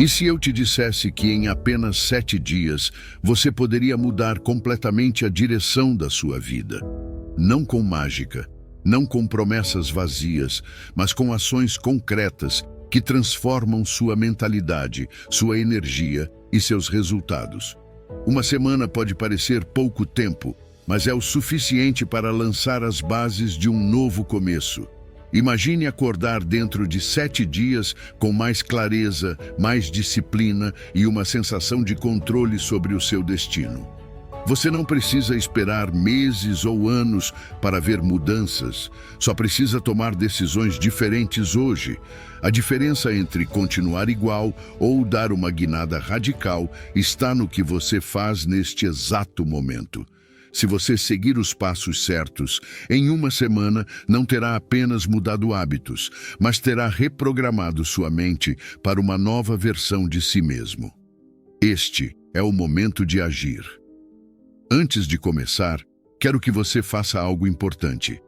E se eu te dissesse que em apenas 7 dias você poderia mudar completamente a direção da sua vida? Não com mágica, não com promessas vazias, mas com ações concretas que transformam sua mentalidade, sua energia e seus resultados. Uma semana pode parecer pouco tempo, mas é o suficiente para lançar as bases de um novo começo. Imagine acordar dentro de 7 dias com mais clareza, mais disciplina e uma sensação de controle sobre o seu destino. Você não precisa esperar meses ou anos para ver mudanças, só precisa tomar decisões diferentes hoje. A diferença entre continuar igual ou dar uma guinada radical está no que você faz neste exato momento. Se você seguir os passos certos, em uma semana não terá apenas mudado hábitos, mas terá reprogramado sua mente para uma nova versão de si mesmo. Este é o momento de agir. Antes de começar, quero que você faça algo importante.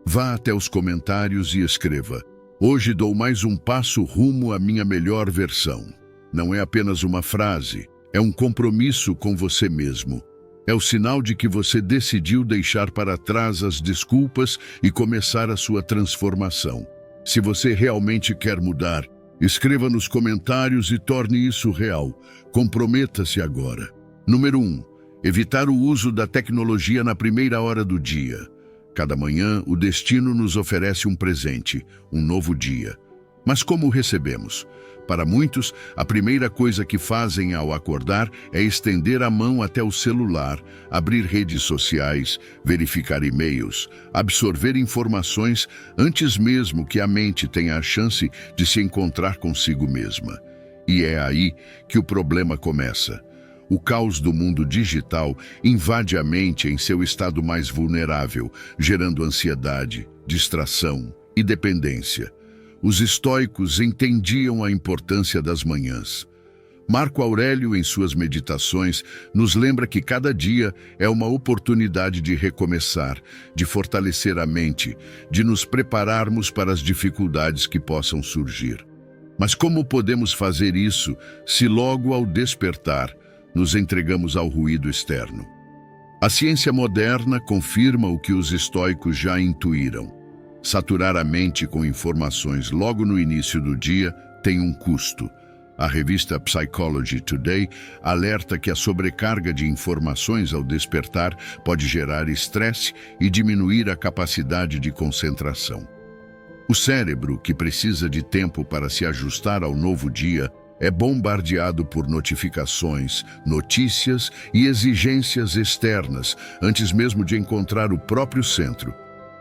Vá até os comentários e escreva: "Hoje dou mais um passo rumo à minha melhor versão." Não é apenas uma frase, é um compromisso com você mesmo. É o sinal de que você decidiu deixar para trás as desculpas e começar a sua transformação. Se você realmente quer mudar, escreva nos comentários e torne isso real. Comprometa-se agora. Número 1. Evitar o uso da tecnologia na primeira hora do dia. Cada manhã, o destino nos oferece um presente, um novo dia. Mas como o recebemos? Para muitos, a primeira coisa que fazem ao acordar é estender a mão até o celular, abrir redes sociais, verificar e-mails, absorver informações antes mesmo que a mente tenha a chance de se encontrar consigo mesma. E é aí que o problema começa. O caos do mundo digital invade a mente em seu estado mais vulnerável, gerando ansiedade, distração e dependência. Os estoicos entendiam a importância das manhãs. Marco Aurélio, em suas meditações, nos lembra que cada dia é uma oportunidade de recomeçar, de fortalecer a mente, de nos prepararmos para as dificuldades que possam surgir. Mas como podemos fazer isso se logo ao despertar nos entregamos ao ruído externo? A ciência moderna confirma o que os estoicos já intuíram. Saturar a mente com informações logo no início do dia tem um custo. A revista Psychology Today alerta que a sobrecarga de informações ao despertar pode gerar estresse e diminuir a capacidade de concentração. O cérebro, que precisa de tempo para se ajustar ao novo dia, é bombardeado por notificações, notícias e exigências externas antes mesmo de encontrar o próprio centro.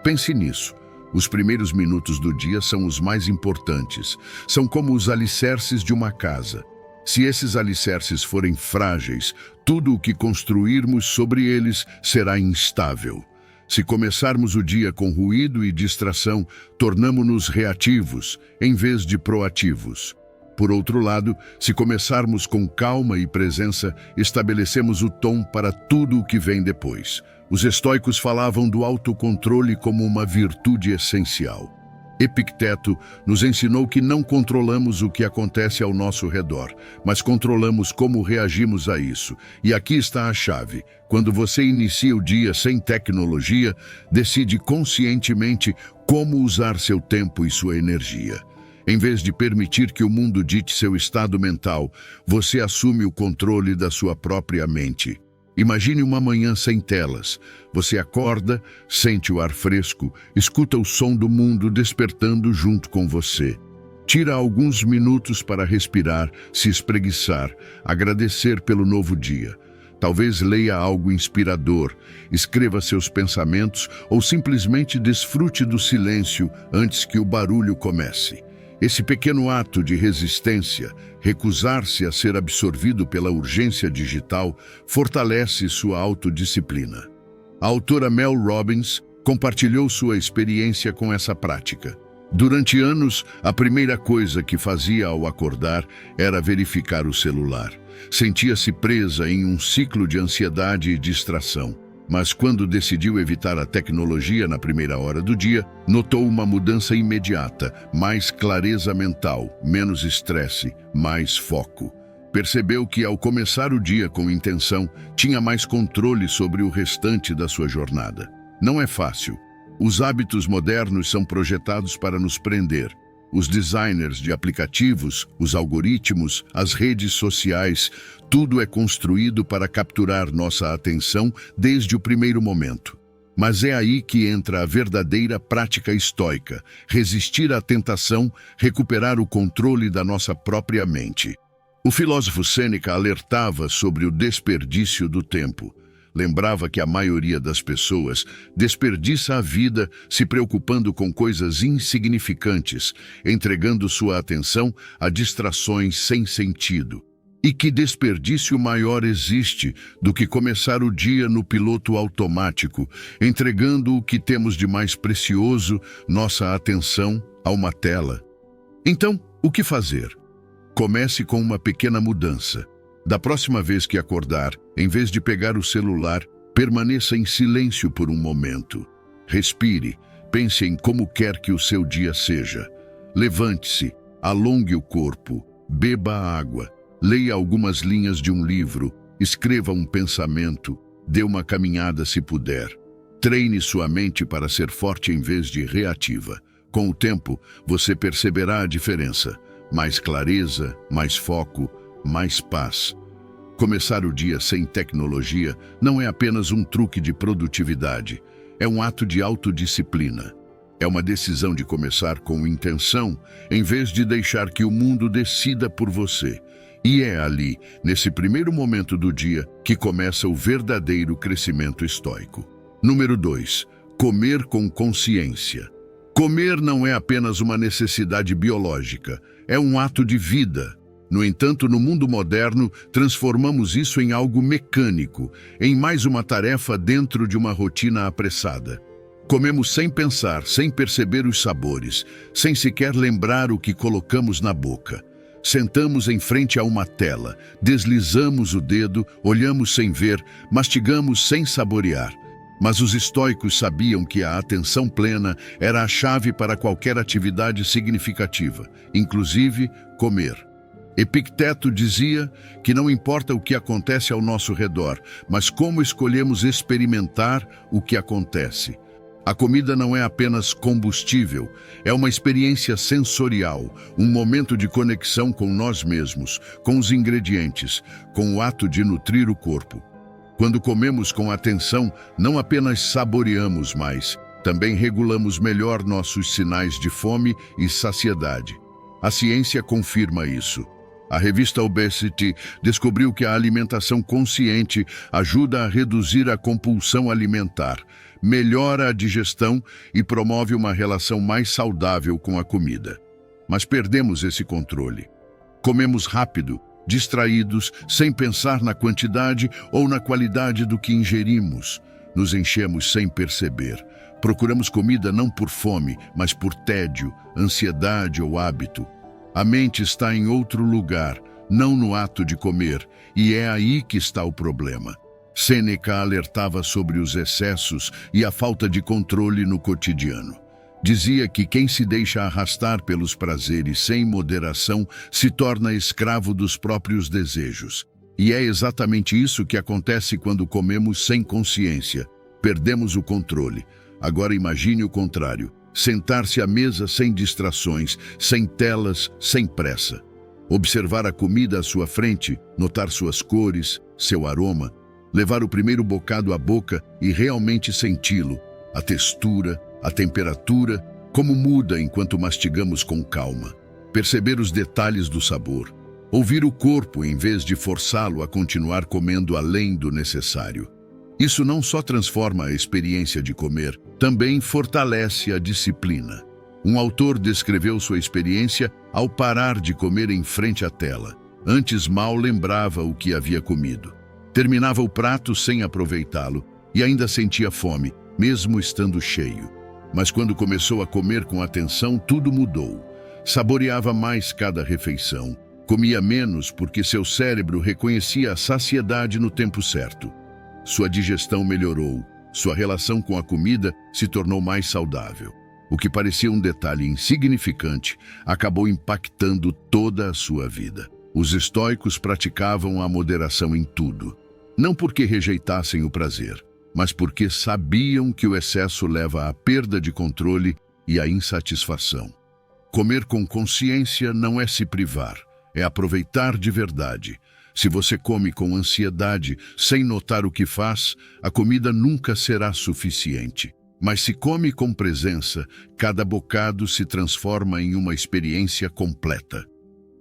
Pense nisso. Os primeiros minutos do dia são os mais importantes. São como os alicerces de uma casa. Se esses alicerces forem frágeis, tudo o que construirmos sobre eles será instável. Se começarmos o dia com ruído e distração, tornamo-nos reativos, em vez de proativos. Por outro lado, se começarmos com calma e presença, estabelecemos o tom para tudo o que vem depois. Os estoicos falavam do autocontrole como uma virtude essencial. Epicteto nos ensinou que não controlamos o que acontece ao nosso redor, mas controlamos como reagimos a isso. E aqui está a chave. Quando você inicia o dia sem tecnologia, decide conscientemente como usar seu tempo e sua energia. Em vez de permitir que o mundo dite seu estado mental, você assume o controle da sua própria mente. Imagine uma manhã sem telas. Você acorda, sente o ar fresco, escuta o som do mundo despertando junto com você. Tira alguns minutos para respirar, se espreguiçar, agradecer pelo novo dia. Talvez leia algo inspirador, escreva seus pensamentos ou simplesmente desfrute do silêncio antes que o barulho comece. Esse pequeno ato de resistência, recusar-se a ser absorvido pela urgência digital, fortalece sua autodisciplina. A autora Mel Robbins compartilhou sua experiência com essa prática. Durante anos, a primeira coisa que fazia ao acordar era verificar o celular. Sentia-se presa em um ciclo de ansiedade e distração. Mas quando decidiu evitar a tecnologia na primeira hora do dia, notou uma mudança imediata, mais clareza mental, menos estresse, mais foco. Percebeu que, ao começar o dia com intenção, tinha mais controle sobre o restante da sua jornada. Não é fácil. Os hábitos modernos são projetados para nos prender. Os designers de aplicativos, os algoritmos, as redes sociais, tudo é construído para capturar nossa atenção desde o primeiro momento. Mas é aí que entra a verdadeira prática estoica: resistir à tentação, recuperar o controle da nossa própria mente. O filósofo Sêneca alertava sobre o desperdício do tempo. Lembrava que a maioria das pessoas desperdiça a vida se preocupando com coisas insignificantes, entregando sua atenção a distrações sem sentido. E que desperdício maior existe do que começar o dia no piloto automático, entregando o que temos de mais precioso, nossa atenção, a uma tela? Então, o que fazer? Comece com uma pequena mudança. Da próxima vez que acordar, em vez de pegar o celular, permaneça em silêncio por um momento. Respire, pense em como quer que o seu dia seja. Levante-se, alongue o corpo, beba água, leia algumas linhas de um livro, escreva um pensamento, dê uma caminhada se puder. Treine sua mente para ser forte em vez de reativa. Com o tempo, você perceberá a diferença. Mais clareza, mais foco, mais paz. Começar o dia sem tecnologia não é apenas um truque de produtividade, é um ato de autodisciplina. É uma decisão de começar com intenção, em vez de deixar que o mundo decida por você. E é ali, nesse primeiro momento do dia, que começa o verdadeiro crescimento estoico. Número 2. Comer com consciência. Comer não é apenas uma necessidade biológica, é um ato de vida. No entanto, no mundo moderno, transformamos isso em algo mecânico, em mais uma tarefa dentro de uma rotina apressada. Comemos sem pensar, sem perceber os sabores, sem sequer lembrar o que colocamos na boca. Sentamos em frente a uma tela, deslizamos o dedo, olhamos sem ver, mastigamos sem saborear. Mas os estoicos sabiam que a atenção plena era a chave para qualquer atividade significativa, inclusive comer. Epicteto dizia que não importa o que acontece ao nosso redor, mas como escolhemos experimentar o que acontece. A comida não é apenas combustível, é uma experiência sensorial, um momento de conexão com nós mesmos, com os ingredientes, com o ato de nutrir o corpo. Quando comemos com atenção, não apenas saboreamos mais, também regulamos melhor nossos sinais de fome e saciedade. A ciência confirma isso. A revista Obesity descobriu que a alimentação consciente ajuda a reduzir a compulsão alimentar, melhora a digestão e promove uma relação mais saudável com a comida. Mas perdemos esse controle. Comemos rápido, distraídos, sem pensar na quantidade ou na qualidade do que ingerimos. Nos enchemos sem perceber. Procuramos comida não por fome, mas por tédio, ansiedade ou hábito. A mente está em outro lugar, não no ato de comer, e é aí que está o problema. Sêneca alertava sobre os excessos e a falta de controle no cotidiano. Dizia que quem se deixa arrastar pelos prazeres sem moderação se torna escravo dos próprios desejos. E é exatamente isso que acontece quando comemos sem consciência. Perdemos o controle. Agora imagine o contrário. Sentar-se à mesa sem distrações, sem telas, sem pressa. Observar a comida à sua frente, notar suas cores, seu aroma, levar o primeiro bocado à boca e realmente senti-lo, a textura, a temperatura, como muda enquanto mastigamos com calma. Perceber os detalhes do sabor. Ouvir o corpo em vez de forçá-lo a continuar comendo além do necessário. Isso não só transforma a experiência de comer, também fortalece a disciplina. Um autor descreveu sua experiência ao parar de comer em frente à tela. Antes mal lembrava o que havia comido. Terminava o prato sem aproveitá-lo e ainda sentia fome, mesmo estando cheio. Mas quando começou a comer com atenção, tudo mudou. Saboreava mais cada refeição. Comia menos porque seu cérebro reconhecia a saciedade no tempo certo. Sua digestão melhorou. Sua relação com a comida se tornou mais saudável. O que parecia um detalhe insignificante acabou impactando toda a sua vida. Os estoicos praticavam a moderação em tudo. Não porque rejeitassem o prazer, mas porque sabiam que o excesso leva à perda de controle e à insatisfação. Comer com consciência não é se privar, é aproveitar de verdade. Se você come com ansiedade, sem notar o que faz, a comida nunca será suficiente. Mas se come com presença, cada bocado se transforma em uma experiência completa.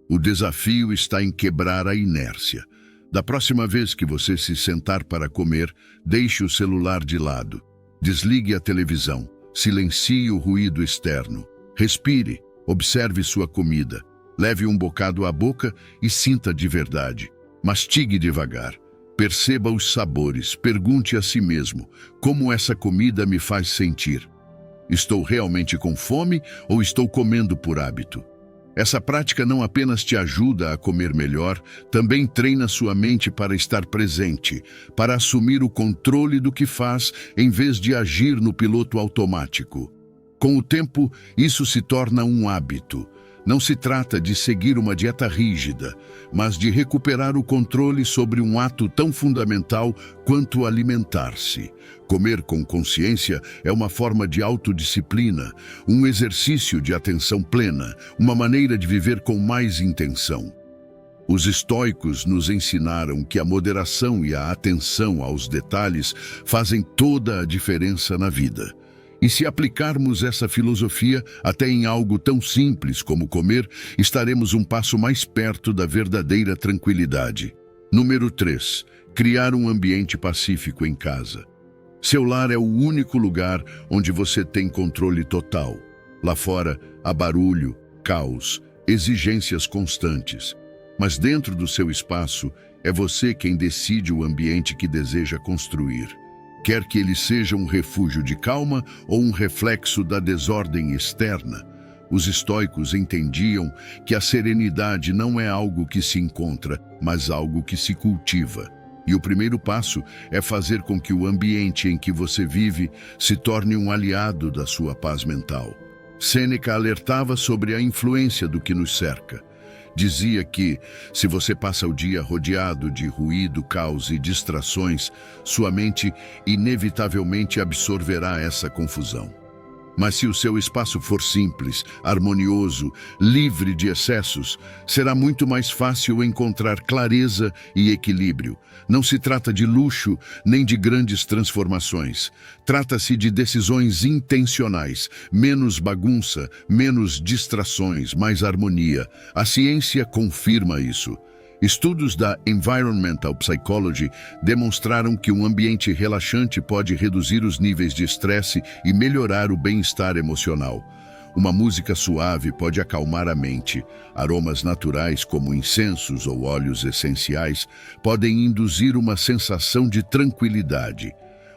O desafio está em quebrar a inércia. Da próxima vez que você se sentar para comer, deixe o celular de lado. Desligue a televisão, silencie o ruído externo. Respire, observe sua comida. Leve um bocado à boca e sinta de verdade. Mastigue devagar. Perceba os sabores. Pergunte a si mesmo: como essa comida me faz sentir? Estou realmente com fome ou estou comendo por hábito? Essa prática não apenas te ajuda a comer melhor, também treina sua mente para estar presente, para assumir o controle do que faz em vez de agir no piloto automático. Com o tempo, isso se torna um hábito. Não se trata de seguir uma dieta rígida, mas de recuperar o controle sobre um ato tão fundamental quanto alimentar-se. Comer com consciência é uma forma de autodisciplina, um exercício de atenção plena, uma maneira de viver com mais intenção. Os estoicos nos ensinaram que a moderação e a atenção aos detalhes fazem toda a diferença na vida. E se aplicarmos essa filosofia até em algo tão simples como comer, estaremos um passo mais perto da verdadeira tranquilidade. Número 3. Criar um ambiente pacífico em casa. Seu lar é o único lugar onde você tem controle total. Lá fora, há barulho, caos, exigências constantes. Mas dentro do seu espaço, é você quem decide o ambiente que deseja construir. Quer que ele seja um refúgio de calma ou um reflexo da desordem externa, os estoicos entendiam que a serenidade não é algo que se encontra, mas algo que se cultiva. E o primeiro passo é fazer com que o ambiente em que você vive se torne um aliado da sua paz mental. Sêneca alertava sobre a influência do que nos cerca. Dizia que, se você passa o dia rodeado de ruído, caos e distrações, sua mente inevitavelmente absorverá essa confusão. Mas se o seu espaço for simples, harmonioso, livre de excessos, será muito mais fácil encontrar clareza e equilíbrio. Não se trata de luxo nem de grandes transformações. Trata-se de decisões intencionais, menos bagunça, menos distrações, mais harmonia. A ciência confirma isso. Estudos da Environmental Psychology demonstraram que um ambiente relaxante pode reduzir os níveis de estresse e melhorar o bem-estar emocional. Uma música suave pode acalmar a mente. Aromas naturais, como incensos ou óleos essenciais, podem induzir uma sensação de tranquilidade.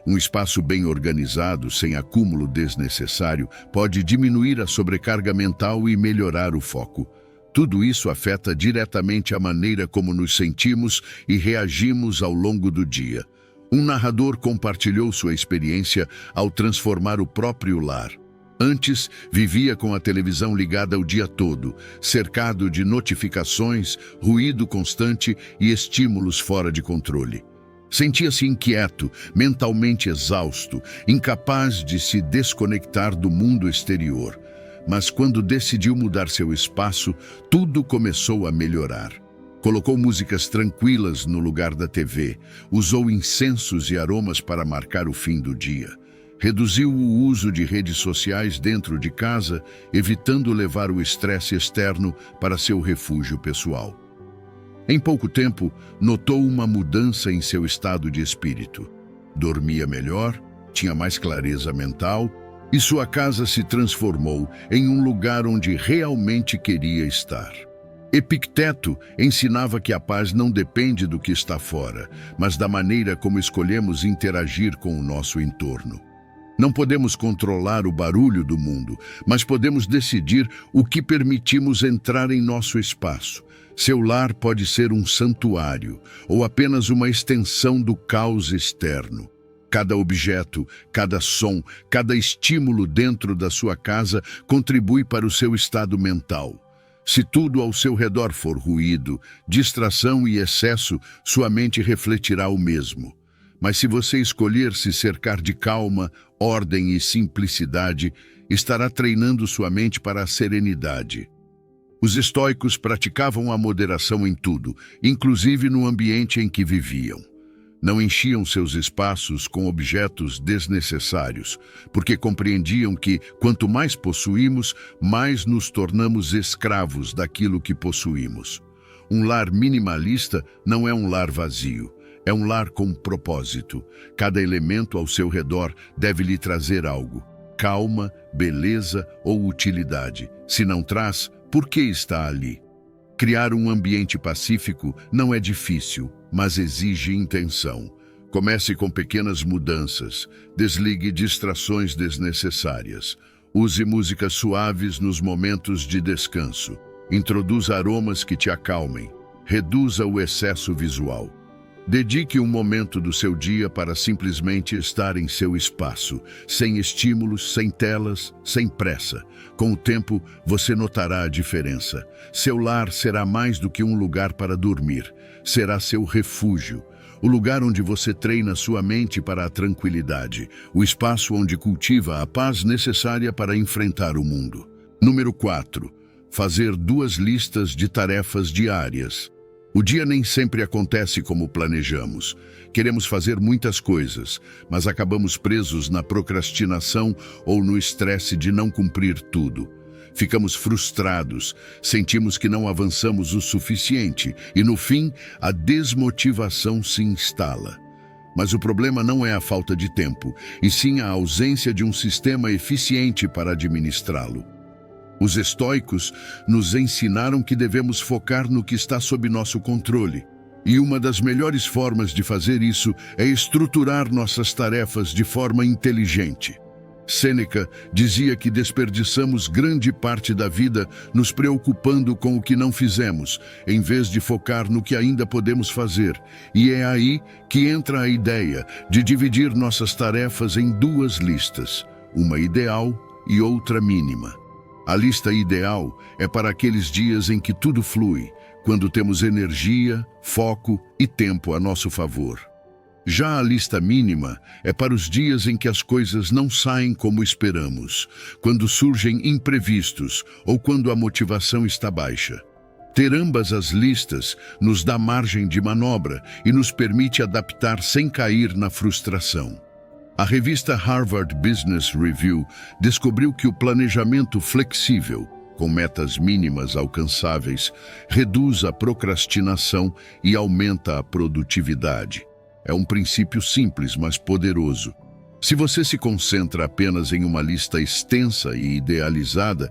Um espaço bem organizado, sem acúmulo desnecessário, pode diminuir a sobrecarga mental e melhorar o foco. Tudo isso afeta diretamente a maneira como nos sentimos e reagimos ao longo do dia. Um narrador compartilhou sua experiência ao transformar o próprio lar. Antes, vivia com a televisão ligada o dia todo, cercado de notificações, ruído constante e estímulos fora de controle. Sentia-se inquieto, mentalmente exausto, incapaz de se desconectar do mundo exterior. Mas quando decidiu mudar seu espaço, tudo começou a melhorar. Colocou músicas tranquilas no lugar da TV, usou incensos e aromas para marcar o fim do dia. Reduziu o uso de redes sociais dentro de casa, evitando levar o estresse externo para seu refúgio pessoal. Em pouco tempo, notou uma mudança em seu estado de espírito. Dormia melhor, tinha mais clareza mental, e sua casa se transformou em um lugar onde realmente queria estar. Epicteto ensinava que a paz não depende do que está fora, mas da maneira como escolhemos interagir com o nosso entorno. Não podemos controlar o barulho do mundo, mas podemos decidir o que permitimos entrar em nosso espaço. Seu lar pode ser um santuário ou apenas uma extensão do caos externo. Cada objeto, cada som, cada estímulo dentro da sua casa contribui para o seu estado mental. Se tudo ao seu redor for ruído, distração e excesso, sua mente refletirá o mesmo. Mas se você escolher se cercar de calma, ordem e simplicidade, estará treinando sua mente para a serenidade. Os estoicos praticavam a moderação em tudo, inclusive no ambiente em que viviam. Não enchiam seus espaços com objetos desnecessários, porque compreendiam que, quanto mais possuímos, mais nos tornamos escravos daquilo que possuímos. Um lar minimalista não é um lar vazio. É um lar com propósito. Cada elemento ao seu redor deve lhe trazer algo. Calma, beleza ou utilidade. Se não traz, por que está ali? Criar um ambiente pacífico não é difícil, mas exige intenção. Comece com pequenas mudanças. Desligue distrações desnecessárias. Use músicas suaves nos momentos de descanso. Introduza aromas que te acalmem. Reduza o excesso visual. Dedique um momento do seu dia para simplesmente estar em seu espaço, sem estímulos, sem telas, sem pressa. Com o tempo, você notará a diferença. Seu lar será mais do que um lugar para dormir. Será seu refúgio. O lugar onde você treina sua mente para a tranquilidade. O espaço onde cultiva a paz necessária para enfrentar o mundo. Número 4. Fazer 2 listas de tarefas diárias. O dia nem sempre acontece como planejamos. Queremos fazer muitas coisas, mas acabamos presos na procrastinação ou no estresse de não cumprir tudo. Ficamos frustrados, sentimos que não avançamos o suficiente e, no fim, a desmotivação se instala. Mas o problema não é a falta de tempo, e sim a ausência de um sistema eficiente para administrá-lo. Os estoicos nos ensinaram que devemos focar no que está sob nosso controle. E uma das melhores formas de fazer isso é estruturar nossas tarefas de forma inteligente. Sêneca dizia que desperdiçamos grande parte da vida nos preocupando com o que não fizemos, em vez de focar no que ainda podemos fazer. E é aí que entra a ideia de dividir nossas tarefas em 2 listas, uma ideal e outra mínima. A lista ideal é para aqueles dias em que tudo flui, quando temos energia, foco e tempo a nosso favor. Já a lista mínima é para os dias em que as coisas não saem como esperamos, quando surgem imprevistos ou quando a motivação está baixa. Ter ambas as listas nos dá margem de manobra e nos permite adaptar sem cair na frustração. A revista Harvard Business Review descobriu que o planejamento flexível, com metas mínimas alcançáveis, reduz a procrastinação e aumenta a produtividade. É um princípio simples, mas poderoso. Se você se concentra apenas em uma lista extensa e idealizada,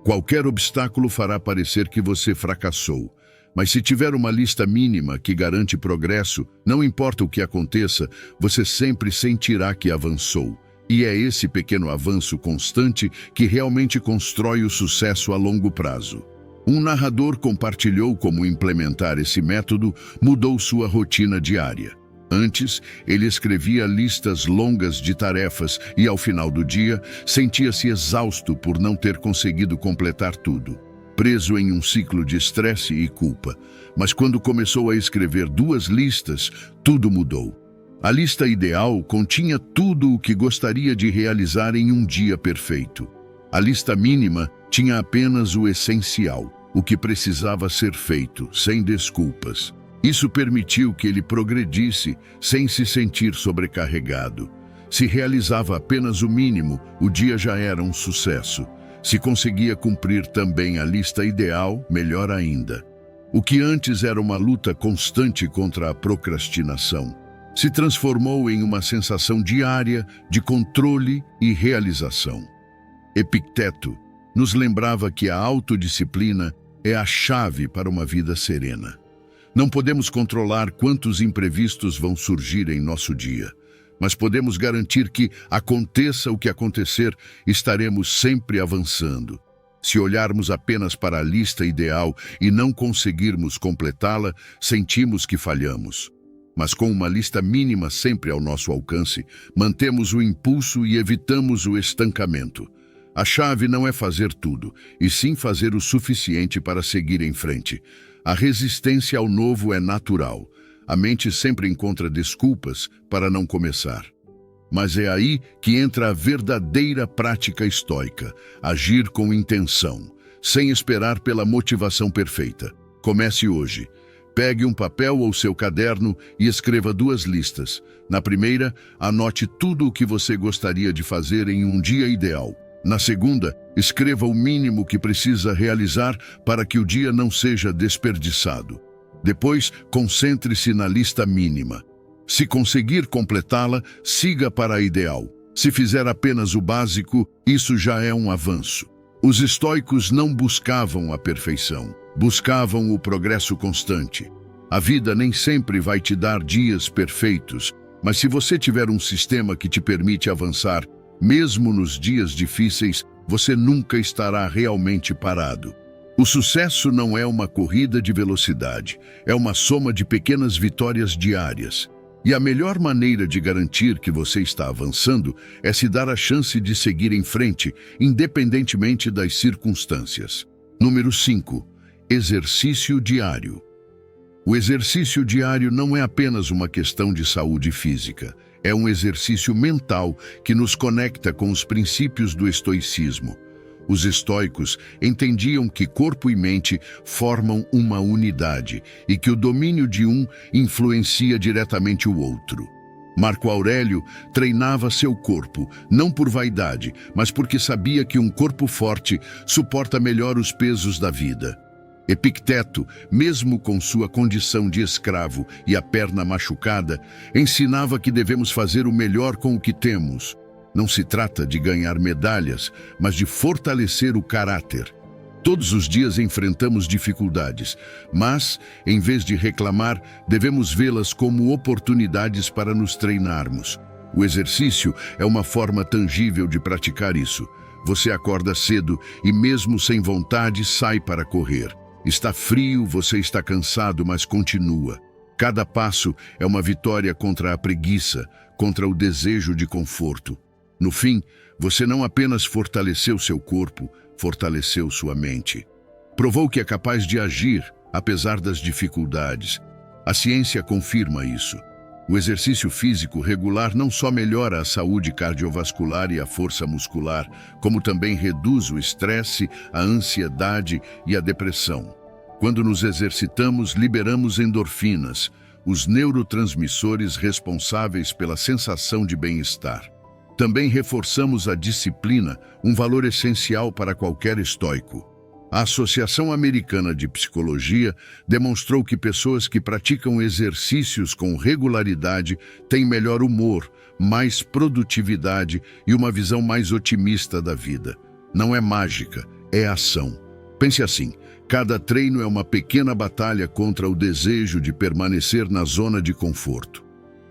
qualquer obstáculo fará parecer que você fracassou. Mas se tiver uma lista mínima que garante progresso, não importa o que aconteça, você sempre sentirá que avançou. E é esse pequeno avanço constante que realmente constrói o sucesso a longo prazo. Um narrador compartilhou como implementar esse método mudou sua rotina diária. Antes, ele escrevia listas longas de tarefas e, ao final do dia, sentia-se exausto por não ter conseguido completar tudo. Preso em um ciclo de estresse e culpa. Mas quando começou a escrever 2 listas, tudo mudou. A lista ideal continha tudo o que gostaria de realizar em um dia perfeito. A lista mínima tinha apenas o essencial, o que precisava ser feito, sem desculpas. Isso permitiu que ele progredisse sem se sentir sobrecarregado. Se realizava apenas o mínimo, o dia já era um sucesso. Se conseguia cumprir também a lista ideal, melhor ainda. O que antes era uma luta constante contra a procrastinação, se transformou em uma sensação diária de controle e realização. Epicteto nos lembrava que a autodisciplina é a chave para uma vida serena. Não podemos controlar quantos imprevistos vão surgir em nosso dia, mas podemos garantir que, aconteça o que acontecer, estaremos sempre avançando. Se olharmos apenas para a lista ideal e não conseguirmos completá-la, sentimos que falhamos. Mas com uma lista mínima sempre ao nosso alcance, mantemos o impulso e evitamos o estancamento. A chave não é fazer tudo, e sim fazer o suficiente para seguir em frente. A resistência ao novo é natural. A mente sempre encontra desculpas para não começar. Mas é aí que entra a verdadeira prática estoica, agir com intenção, sem esperar pela motivação perfeita. Comece hoje. Pegue um papel ou seu caderno e escreva 2 listas. Na primeira, anote tudo o que você gostaria de fazer em um dia ideal. Na segunda, escreva o mínimo que precisa realizar para que o dia não seja desperdiçado. Depois, concentre-se na lista mínima. Se conseguir completá-la, siga para a ideal. Se fizer apenas o básico, isso já é um avanço. Os estoicos não buscavam a perfeição, buscavam o progresso constante. A vida nem sempre vai te dar dias perfeitos, mas se você tiver um sistema que te permite avançar, mesmo nos dias difíceis, você nunca estará realmente parado. O sucesso não é uma corrida de velocidade, é uma soma de pequenas vitórias diárias. E a melhor maneira de garantir que você está avançando é se dar a chance de seguir em frente, independentemente das circunstâncias. Número 5. Exercício diário. O exercício diário não é apenas uma questão de saúde física. É um exercício mental que nos conecta com os princípios do estoicismo. Os estoicos entendiam que corpo e mente formam uma unidade e que o domínio de um influencia diretamente o outro. Marco Aurélio treinava seu corpo, não por vaidade, mas porque sabia que um corpo forte suporta melhor os pesos da vida. Epicteto, mesmo com sua condição de escravo e a perna machucada, ensinava que devemos fazer o melhor com o que temos. Não se trata de ganhar medalhas, mas de fortalecer o caráter. Todos os dias enfrentamos dificuldades, mas, em vez de reclamar, devemos vê-las como oportunidades para nos treinarmos. O exercício é uma forma tangível de praticar isso. Você acorda cedo e, mesmo sem vontade, sai para correr. Está frio, você está cansado, mas continua. Cada passo é uma vitória contra a preguiça, contra o desejo de conforto. No fim, você não apenas fortaleceu seu corpo, fortaleceu sua mente. Provou que é capaz de agir, apesar das dificuldades. A ciência confirma isso. O exercício físico regular não só melhora a saúde cardiovascular e a força muscular, como também reduz o estresse, a ansiedade e a depressão. Quando nos exercitamos, liberamos endorfinas, os neurotransmissores responsáveis pela sensação de bem-estar. Também reforçamos a disciplina, um valor essencial para qualquer estoico. A Associação Americana de Psicologia demonstrou que pessoas que praticam exercícios com regularidade têm melhor humor, mais produtividade e uma visão mais otimista da vida. Não é mágica, é ação. Pense assim, cada treino é uma pequena batalha contra o desejo de permanecer na zona de conforto.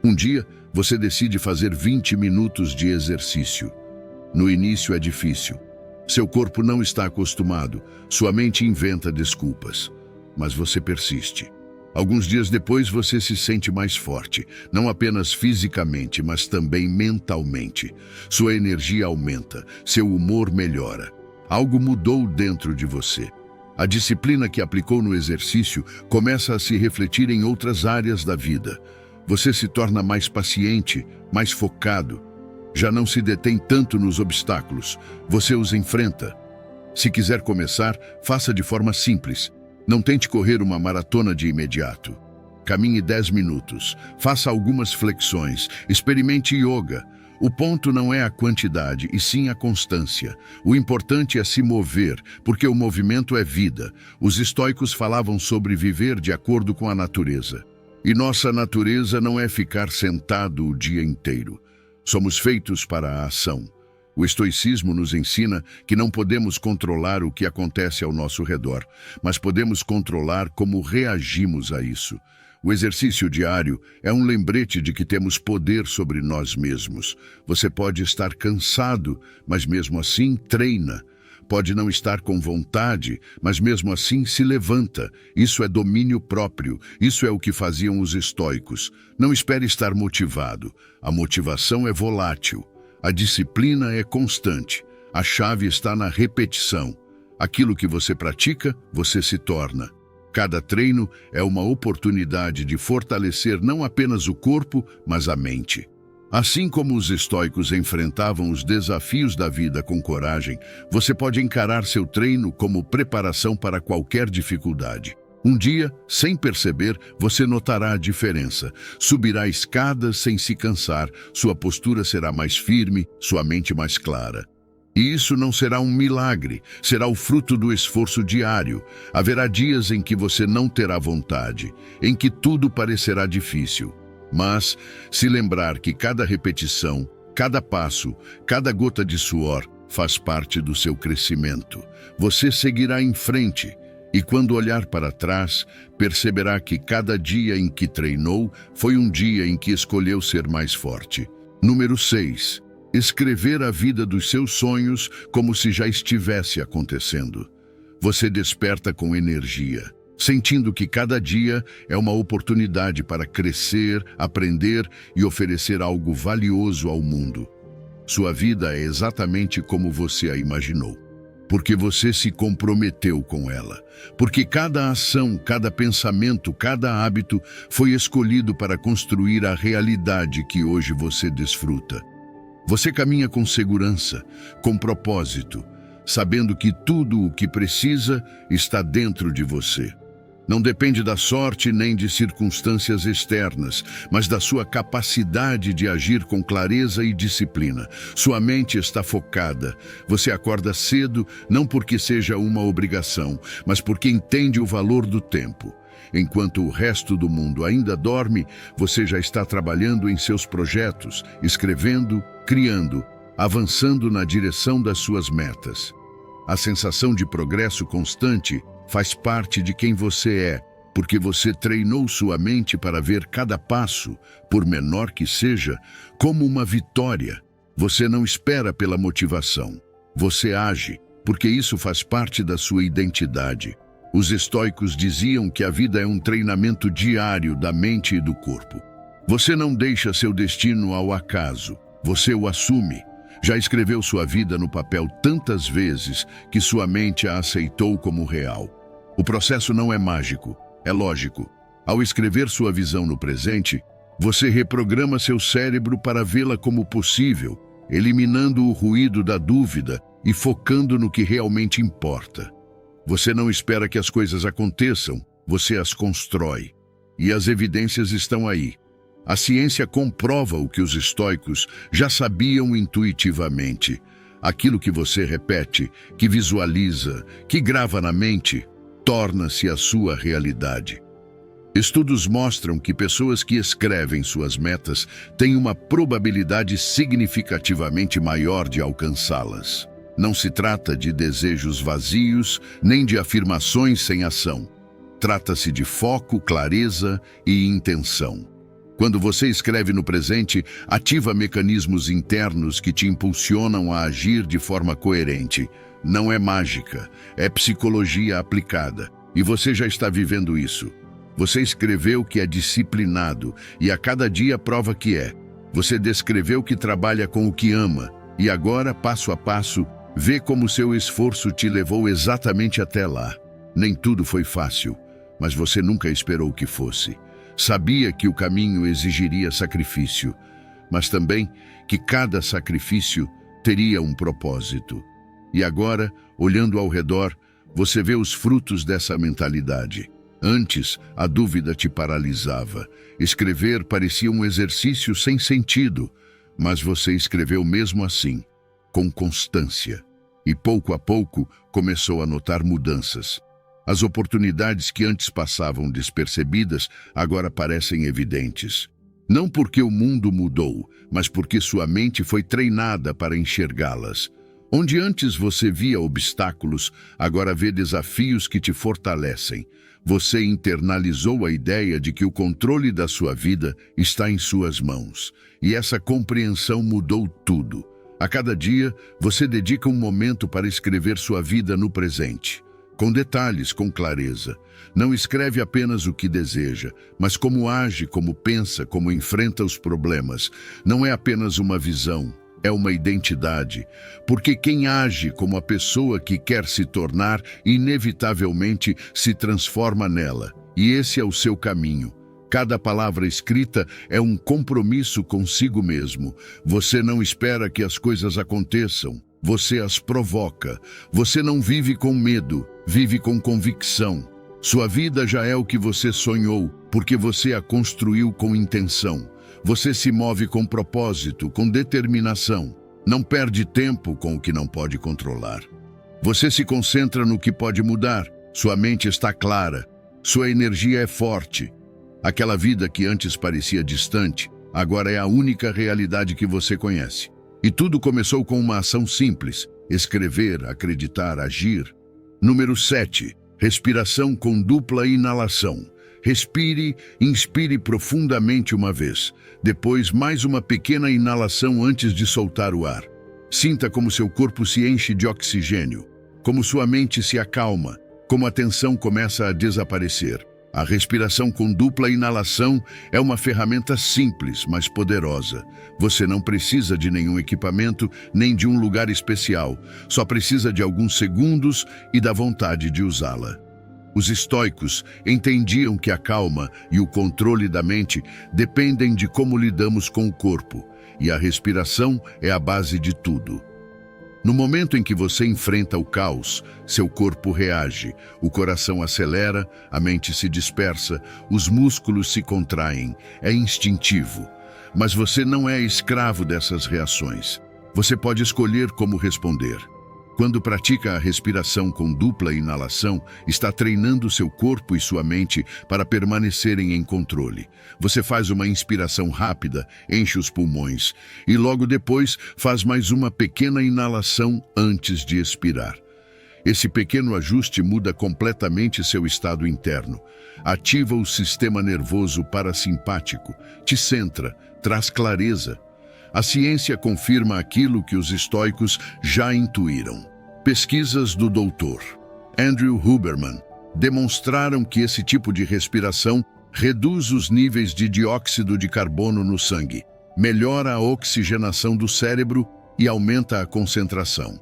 Um dia, você decide fazer 20 minutos de exercício. No início é difícil. Seu corpo não está acostumado, sua mente inventa desculpas. Mas você persiste. Alguns dias depois você se sente mais forte, não apenas fisicamente, mas também mentalmente. Sua energia aumenta, seu humor melhora. Algo mudou dentro de você. A disciplina que aplicou no exercício começa a se refletir em outras áreas da vida. Você se torna mais paciente, mais focado. Já não se detém tanto nos obstáculos, você os enfrenta. Se quiser começar, faça de forma simples. Não tente correr uma maratona de imediato. Caminhe 10 minutos, faça algumas flexões, experimente yoga. O ponto não é a quantidade, e sim a constância. O importante é se mover, porque o movimento é vida. Os estoicos falavam sobre viver de acordo com a natureza. E nossa natureza não é ficar sentado o dia inteiro. Somos feitos para a ação. O estoicismo nos ensina que não podemos controlar o que acontece ao nosso redor, mas podemos controlar como reagimos a isso. O exercício diário é um lembrete de que temos poder sobre nós mesmos. Você pode estar cansado, mas mesmo assim treina. Pode não estar com vontade, mas mesmo assim se levanta. Isso é domínio próprio. Isso é o que faziam os estoicos. Não espere estar motivado. A motivação é volátil. A disciplina é constante. A chave está na repetição. Aquilo que você pratica, você se torna. Cada treino é uma oportunidade de fortalecer não apenas o corpo, mas a mente. Assim como os estoicos enfrentavam os desafios da vida com coragem, você pode encarar seu treino como preparação para qualquer dificuldade. Um dia, sem perceber, você notará a diferença. Subirá escadas sem se cansar, sua postura será mais firme, sua mente mais clara. E isso não será um milagre, será o fruto do esforço diário. Haverá dias em que você não terá vontade, em que tudo parecerá difícil. Mas, se lembrar que cada repetição, cada passo, cada gota de suor faz parte do seu crescimento, você seguirá em frente. E quando olhar para trás, perceberá que cada dia em que treinou foi um dia em que escolheu ser mais forte. Número 6. Escrever a vida dos seus sonhos como se já estivesse acontecendo. Você desperta com energia, sentindo que cada dia é uma oportunidade para crescer, aprender e oferecer algo valioso ao mundo. Sua vida é exatamente como você a imaginou, porque você se comprometeu com ela, porque cada ação, cada pensamento, cada hábito foi escolhido para construir a realidade que hoje você desfruta. Você caminha com segurança, com propósito, sabendo que tudo o que precisa está dentro de você. Não depende da sorte nem de circunstâncias externas, mas da sua capacidade de agir com clareza e disciplina. Sua mente está focada. Você acorda cedo, não porque seja uma obrigação, mas porque entende o valor do tempo. Enquanto o resto do mundo ainda dorme, você já está trabalhando em seus projetos, escrevendo, criando, avançando na direção das suas metas. A sensação de progresso constante faz parte de quem você é, porque você treinou sua mente para ver cada passo, por menor que seja, como uma vitória. Você não espera pela motivação. Você age, porque isso faz parte da sua identidade. Os estoicos diziam que a vida é um treinamento diário da mente e do corpo. Você não deixa seu destino ao acaso, você o assume. Já escreveu sua vida no papel tantas vezes que sua mente a aceitou como real. O processo não é mágico, é lógico. Ao escrever sua visão no presente, você reprograma seu cérebro para vê-la como possível, eliminando o ruído da dúvida e focando no que realmente importa. Você não espera que as coisas aconteçam, você as constrói. E as evidências estão aí. A ciência comprova o que os estoicos já sabiam intuitivamente. Aquilo que você repete, que visualiza, que grava na mente, torna-se a sua realidade. Estudos mostram que pessoas que escrevem suas metas têm uma probabilidade significativamente maior de alcançá-las. Não se trata de desejos vazios, nem de afirmações sem ação. Trata-se de foco, clareza e intenção. Quando você escreve no presente, ativa mecanismos internos que te impulsionam a agir de forma coerente. Não é mágica, é psicologia aplicada. E você já está vivendo isso. Você escreveu que é disciplinado e a cada dia prova que é. Você descreveu que trabalha com o que ama e agora, passo a passo, vê como seu esforço te levou exatamente até lá. Nem tudo foi fácil, mas você nunca esperou que fosse. Sabia que o caminho exigiria sacrifício, mas também que cada sacrifício teria um propósito. E agora, olhando ao redor, você vê os frutos dessa mentalidade. Antes, a dúvida te paralisava. Escrever parecia um exercício sem sentido, mas você escreveu mesmo assim, com constância. E pouco a pouco começou a notar mudanças. As oportunidades que antes passavam despercebidas agora parecem evidentes. Não porque o mundo mudou, mas porque sua mente foi treinada para enxergá-las. Onde antes você via obstáculos, agora vê desafios que te fortalecem. Você internalizou a ideia de que o controle da sua vida está em suas mãos. E essa compreensão mudou tudo. A cada dia, você dedica um momento para escrever sua vida no presente. Com detalhes, com clareza. Não escreve apenas o que deseja, mas como age, como pensa, como enfrenta os problemas. Não é apenas uma visão, é uma identidade. Porque quem age como a pessoa que quer se tornar, inevitavelmente se transforma nela. E esse é o seu caminho. Cada palavra escrita é um compromisso consigo mesmo. Você não espera que as coisas aconteçam. Você as provoca. Você não vive com medo, vive com convicção. Sua vida já é o que você sonhou, porque você a construiu com intenção. Você se move com propósito, com determinação. Não perde tempo com o que não pode controlar. Você se concentra no que pode mudar. Sua mente está clara. Sua energia é forte. Aquela vida que antes parecia distante, agora é a única realidade que você conhece. E tudo começou com uma ação simples: escrever, acreditar, agir. Número 7. Respiração com dupla inalação. Respire, inspire profundamente uma vez. Depois, mais uma pequena inalação antes de soltar o ar. Sinta como seu corpo se enche de oxigênio, como sua mente se acalma, como a tensão começa a desaparecer. A respiração com dupla inalação é uma ferramenta simples, mas poderosa. Você não precisa de nenhum equipamento, nem de um lugar especial. Só precisa de alguns segundos e da vontade de usá-la. Os estoicos entendiam que a calma e o controle da mente dependem de como lidamos com o corpo, e a respiração é a base de tudo. No momento em que você enfrenta o caos, seu corpo reage, o coração acelera, a mente se dispersa, os músculos se contraem. É instintivo. Mas você não é escravo dessas reações. Você pode escolher como responder. Quando pratica a respiração com dupla inalação, está treinando seu corpo e sua mente para permanecerem em controle. Você faz uma inspiração rápida, enche os pulmões, e logo depois faz mais uma pequena inalação antes de expirar. Esse pequeno ajuste muda completamente seu estado interno. Ativa o sistema nervoso parasimpático, te centra, traz clareza. A ciência confirma aquilo que os estoicos já intuíram. Pesquisas do Dr. Andrew Huberman demonstraram que esse tipo de respiração reduz os níveis de dióxido de carbono no sangue, melhora a oxigenação do cérebro e aumenta a concentração.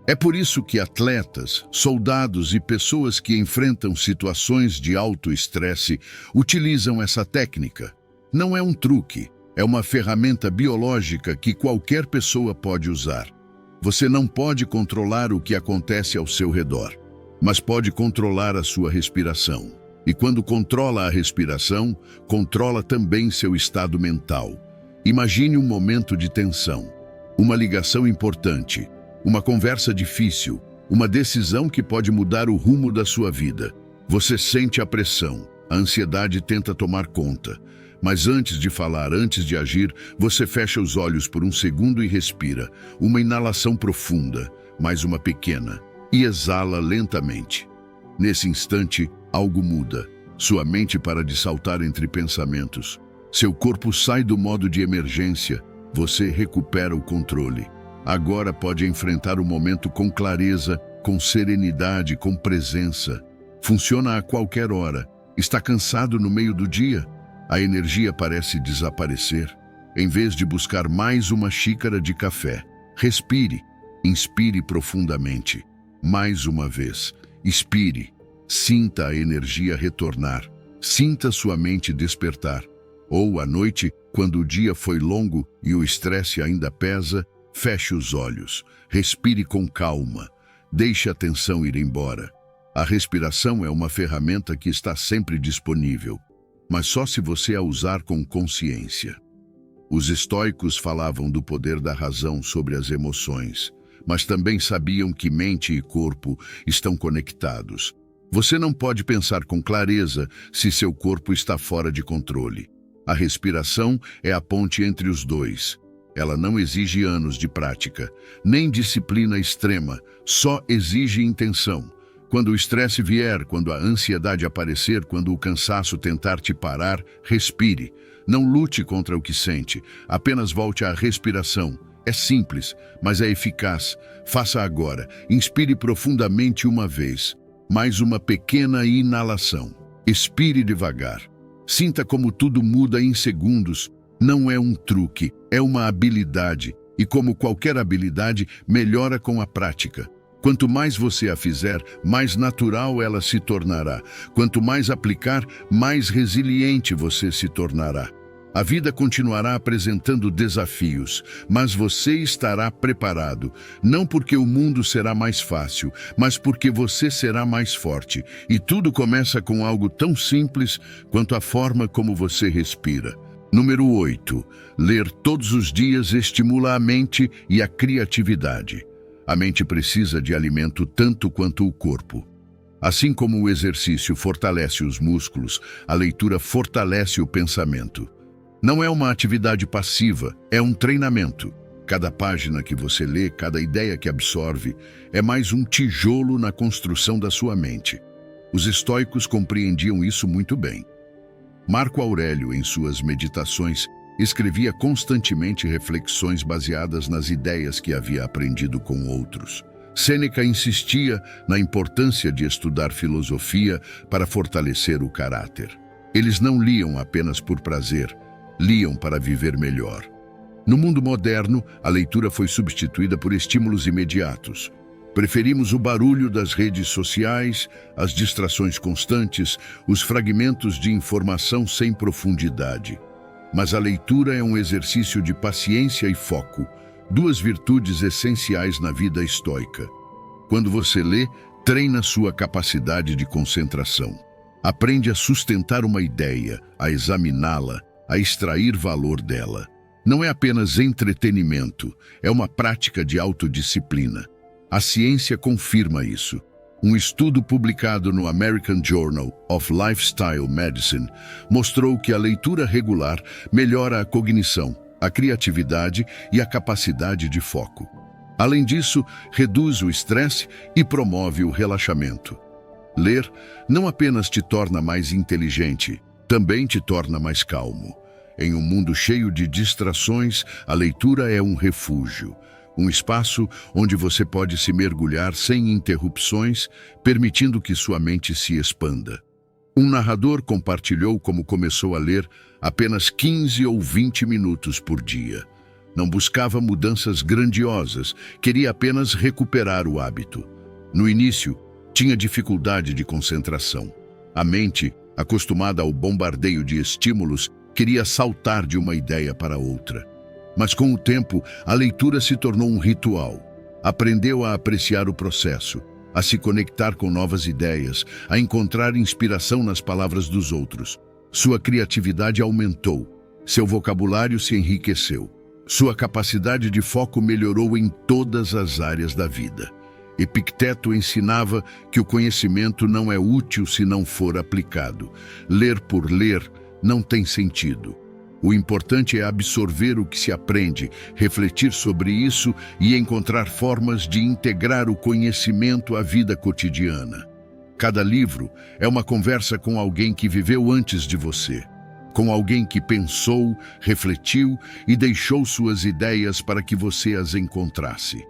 É por isso que atletas, soldados e pessoas que enfrentam situações de alto estresse utilizam essa técnica. Não é um truque. É uma ferramenta biológica que qualquer pessoa pode usar. Você não pode controlar o que acontece ao seu redor, mas pode controlar a sua respiração. E quando controla a respiração, controla também seu estado mental. Imagine um momento de tensão, uma ligação importante, uma conversa difícil, uma decisão que pode mudar o rumo da sua vida. Você sente a pressão, a ansiedade tenta tomar conta. Mas antes de falar, antes de agir, você fecha os olhos por um segundo e respira. Uma inalação profunda, mais uma pequena, e exala lentamente. Nesse instante, algo muda. Sua mente para de saltar entre pensamentos. Seu corpo sai do modo de emergência. Você recupera o controle. Agora pode enfrentar o momento com clareza, com serenidade, com presença. Funciona a qualquer hora. Está cansado no meio do dia? A energia parece desaparecer. Em vez de buscar mais uma xícara de café, respire, inspire profundamente. Mais uma vez, expire. Sinta a energia retornar. Sinta sua mente despertar. Ou à noite, quando o dia foi longo e o estresse ainda pesa, feche os olhos. Respire com calma. Deixe a tensão ir embora. A respiração é uma ferramenta que está sempre disponível, mas só se você a usar com consciência. Os estoicos falavam do poder da razão sobre as emoções, mas também sabiam que mente e corpo estão conectados. Você não pode pensar com clareza se seu corpo está fora de controle. A respiração é a ponte entre os dois. Ela não exige anos de prática, nem disciplina extrema, só exige intenção. Quando o estresse vier, quando a ansiedade aparecer, quando o cansaço tentar te parar, respire. Não lute contra o que sente, apenas volte à respiração. É simples, mas é eficaz. Faça agora. Inspire profundamente uma vez. Mais uma pequena inalação. Expire devagar. Sinta como tudo muda em segundos. Não é um truque, é uma habilidade. E como qualquer habilidade, melhora com a prática. Quanto mais você a fizer, mais natural ela se tornará. Quanto mais aplicar, mais resiliente você se tornará. A vida continuará apresentando desafios, mas você estará preparado, não porque o mundo será mais fácil, mas porque você será mais forte. E tudo começa com algo tão simples quanto a forma como você respira. Número 8. Ler todos os dias estimula a mente e a criatividade. A mente precisa de alimento tanto quanto o corpo. Assim como o exercício fortalece os músculos, a leitura fortalece o pensamento. Não é uma atividade passiva, é um treinamento. Cada página que você lê, cada ideia que absorve, é mais um tijolo na construção da sua mente. Os estoicos compreendiam isso muito bem. Marco Aurélio, em suas meditações, escrevia constantemente reflexões baseadas nas ideias que havia aprendido com outros. Sêneca insistia na importância de estudar filosofia para fortalecer o caráter. Eles não liam apenas por prazer, liam para viver melhor. No mundo moderno, a leitura foi substituída por estímulos imediatos. Preferimos o barulho das redes sociais, as distrações constantes, os fragmentos de informação sem profundidade. Mas a leitura é um exercício de paciência e foco, duas virtudes essenciais na vida estoica. Quando você lê, treina sua capacidade de concentração. Aprende a sustentar uma ideia, a examiná-la, a extrair valor dela. Não é apenas entretenimento, é uma prática de autodisciplina. A ciência confirma isso. Um estudo publicado no American Journal of Lifestyle Medicine mostrou que a leitura regular melhora a cognição, a criatividade e a capacidade de foco. Além disso, reduz o estresse e promove o relaxamento. Ler não apenas te torna mais inteligente, também te torna mais calmo. Em um mundo cheio de distrações, a leitura é um refúgio, um espaço onde você pode se mergulhar sem interrupções, permitindo que sua mente se expanda. Um narrador compartilhou como começou a ler apenas 15 ou 20 minutos por dia. Não buscava mudanças grandiosas, queria apenas recuperar o hábito. No início, tinha dificuldade de concentração. A mente, acostumada ao bombardeio de estímulos, queria saltar de uma ideia para outra. Mas com o tempo, a leitura se tornou um ritual. Aprendeu a apreciar o processo, a se conectar com novas ideias, a encontrar inspiração nas palavras dos outros. Sua criatividade aumentou, seu vocabulário se enriqueceu. Sua capacidade de foco melhorou em todas as áreas da vida. Epicteto ensinava que o conhecimento não é útil se não for aplicado. Ler por ler não tem sentido. O importante é absorver o que se aprende, refletir sobre isso e encontrar formas de integrar o conhecimento à vida cotidiana. Cada livro é uma conversa com alguém que viveu antes de você, com alguém que pensou, refletiu e deixou suas ideias para que você as encontrasse.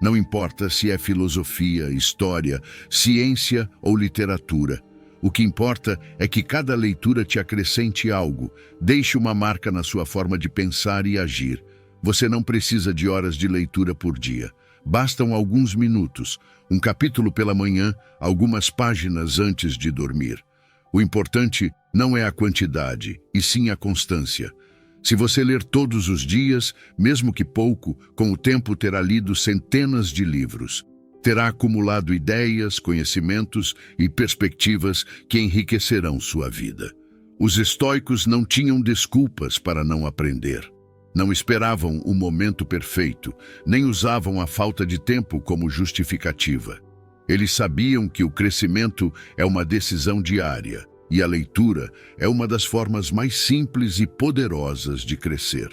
Não importa se é filosofia, história, ciência ou literatura. O que importa é que cada leitura te acrescente algo, deixe uma marca na sua forma de pensar e agir. Você não precisa de horas de leitura por dia. Bastam alguns minutos, um capítulo pela manhã, algumas páginas antes de dormir. O importante não é a quantidade, e sim a constância. Se você ler todos os dias, mesmo que pouco, com o tempo terá lido centenas de livros. Terá acumulado ideias, conhecimentos e perspectivas que enriquecerão sua vida. Os estoicos não tinham desculpas para não aprender. Não esperavam o momento perfeito, nem usavam a falta de tempo como justificativa. Eles sabiam que o crescimento é uma decisão diária, e a leitura é uma das formas mais simples e poderosas de crescer.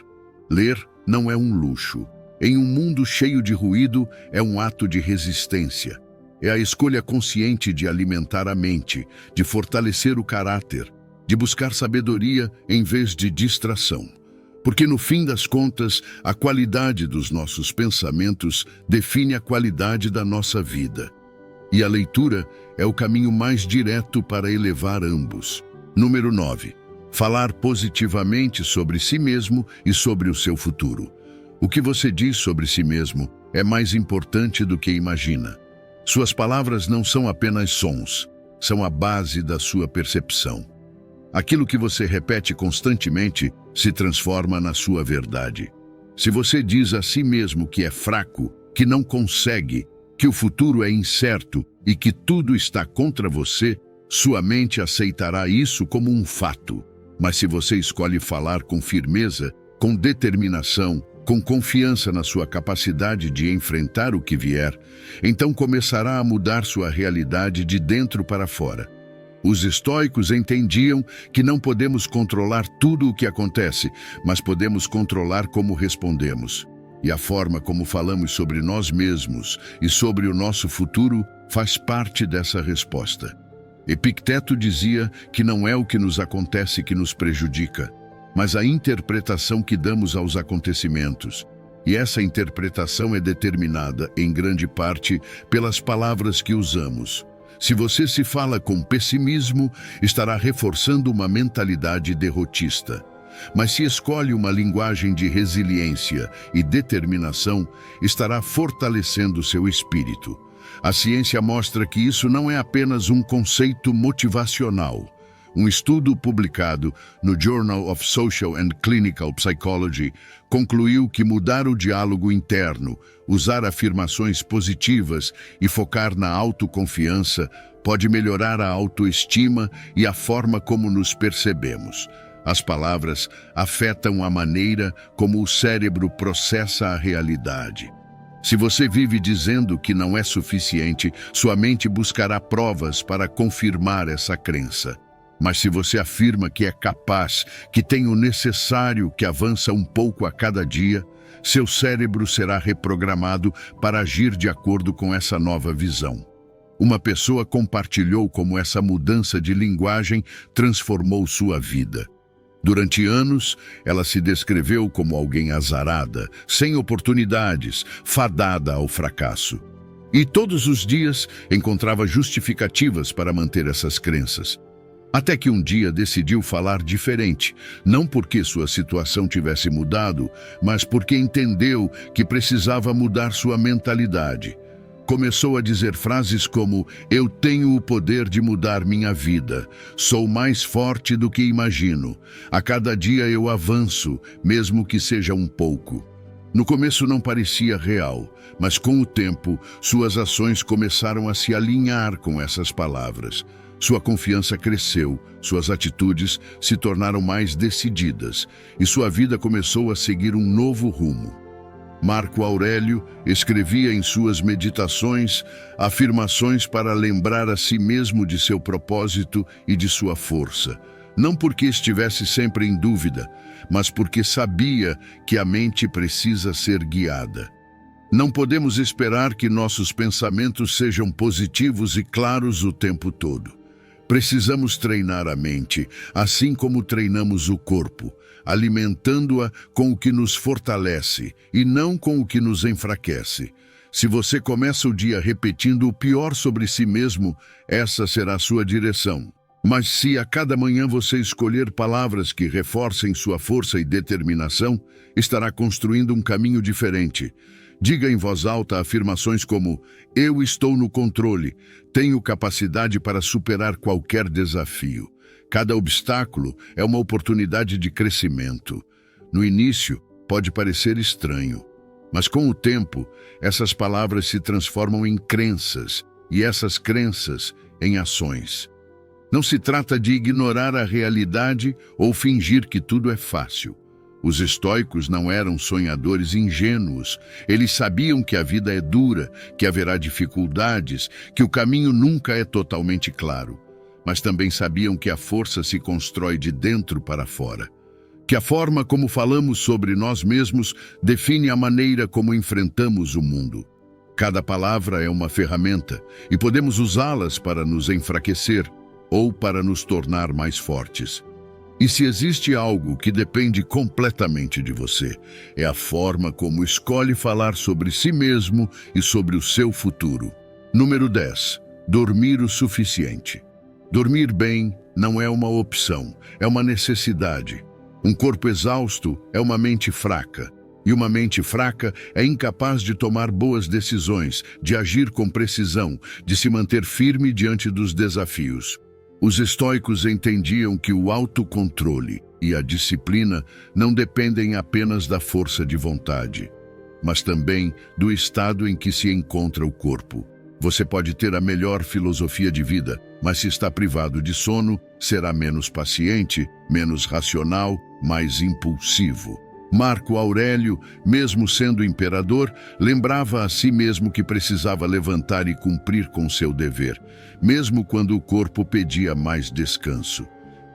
Ler não é um luxo. Em um mundo cheio de ruído, é um ato de resistência. É a escolha consciente de alimentar a mente, de fortalecer o caráter, de buscar sabedoria em vez de distração. Porque no fim das contas, a qualidade dos nossos pensamentos define a qualidade da nossa vida. E a leitura é o caminho mais direto para elevar ambos. Número 9. Falar positivamente sobre si mesmo e sobre o seu futuro. O que você diz sobre si mesmo é mais importante do que imagina. Suas palavras não são apenas sons, são a base da sua percepção. Aquilo que você repete constantemente se transforma na sua verdade. Se você diz a si mesmo que é fraco, que não consegue, que o futuro é incerto e que tudo está contra você, sua mente aceitará isso como um fato. Mas se você escolhe falar com firmeza, com determinação, com confiança na sua capacidade de enfrentar o que vier, então começará a mudar sua realidade de dentro para fora. Os estoicos entendiam que não podemos controlar tudo o que acontece, mas podemos controlar como respondemos. E a forma como falamos sobre nós mesmos e sobre o nosso futuro faz parte dessa resposta. Epicteto dizia que não é o que nos acontece que nos prejudica, mas a interpretação que damos aos acontecimentos. E essa interpretação é determinada, em grande parte, pelas palavras que usamos. Se você se fala com pessimismo, estará reforçando uma mentalidade derrotista. Mas se escolhe uma linguagem de resiliência e determinação, estará fortalecendo seu espírito. A ciência mostra que isso não é apenas um conceito motivacional. Um estudo publicado no Journal of Social and Clinical Psychology concluiu que mudar o diálogo interno, usar afirmações positivas e focar na autoconfiança pode melhorar a autoestima e a forma como nos percebemos. As palavras afetam a maneira como o cérebro processa a realidade. Se você vive dizendo que não é suficiente, sua mente buscará provas para confirmar essa crença. Mas se você afirma que é capaz, que tem o necessário, que avança um pouco a cada dia, seu cérebro será reprogramado para agir de acordo com essa nova visão. Uma pessoa compartilhou como essa mudança de linguagem transformou sua vida. Durante anos, ela se descreveu como alguém azarada, sem oportunidades, fadada ao fracasso. E todos os dias encontrava justificativas para manter essas crenças. Até que um dia decidiu falar diferente, não porque sua situação tivesse mudado, mas porque entendeu que precisava mudar sua mentalidade. Começou a dizer frases como: "Eu tenho o poder de mudar minha vida. Sou mais forte do que imagino. A cada dia eu avanço, mesmo que seja um pouco." No começo não parecia real, mas com o tempo, suas ações começaram a se alinhar com essas palavras. Sua confiança cresceu, suas atitudes se tornaram mais decididas e sua vida começou a seguir um novo rumo. Marco Aurélio escrevia em suas meditações afirmações para lembrar a si mesmo de seu propósito e de sua força. Não porque estivesse sempre em dúvida, mas porque sabia que a mente precisa ser guiada. Não podemos esperar que nossos pensamentos sejam positivos e claros o tempo todo. Precisamos treinar a mente, assim como treinamos o corpo, alimentando-a com o que nos fortalece e não com o que nos enfraquece. Se você começa o dia repetindo o pior sobre si mesmo, essa será a sua direção. Mas se a cada manhã você escolher palavras que reforcem sua força e determinação, estará construindo um caminho diferente. Diga em voz alta afirmações como: "Eu estou no controle, tenho capacidade para superar qualquer desafio." Cada obstáculo é uma oportunidade de crescimento. No início, pode parecer estranho, mas com o tempo, essas palavras se transformam em crenças e essas crenças em ações. Não se trata de ignorar a realidade ou fingir que tudo é fácil. Os estoicos não eram sonhadores ingênuos. Eles sabiam que a vida é dura, que haverá dificuldades, que o caminho nunca é totalmente claro. Mas também sabiam que a força se constrói de dentro para fora. que a forma como falamos sobre nós mesmos define a maneira como enfrentamos o mundo. Cada palavra é uma ferramenta e podemos usá-las para nos enfraquecer ou para nos tornar mais fortes. E se existe algo que depende completamente de você, é a forma como escolhe falar sobre si mesmo e sobre o seu futuro. Número 10. Dormir o suficiente. Dormir bem não é uma opção, é uma necessidade. Um corpo exausto é uma mente fraca. E uma mente fraca é incapaz de tomar boas decisões, de agir com precisão, de se manter firme diante dos desafios. Os estoicos entendiam que o autocontrole e a disciplina não dependem apenas da força de vontade, mas também do estado em que se encontra o corpo. Você pode ter a melhor filosofia de vida, mas se está privado de sono, será menos paciente, menos racional, mais impulsivo. Marco Aurélio, mesmo sendo imperador, lembrava a si mesmo que precisava levantar e cumprir com seu dever, mesmo quando o corpo pedia mais descanso.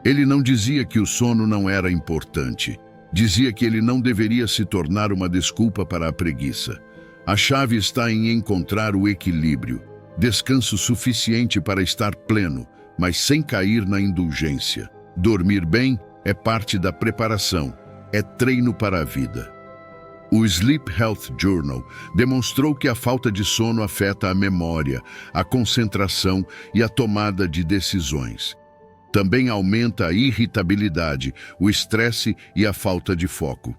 Ele não dizia que o sono não era importante, dizia que ele não deveria se tornar uma desculpa para a preguiça. A chave está em encontrar o equilíbrio, descanso suficiente para estar pleno, mas sem cair na indulgência. Dormir bem é parte da preparação. É treino para a vida. O Sleep Health Journal demonstrou que a falta de sono afeta a memória, a concentração e a tomada de decisões. Também aumenta a irritabilidade, o estresse e a falta de foco.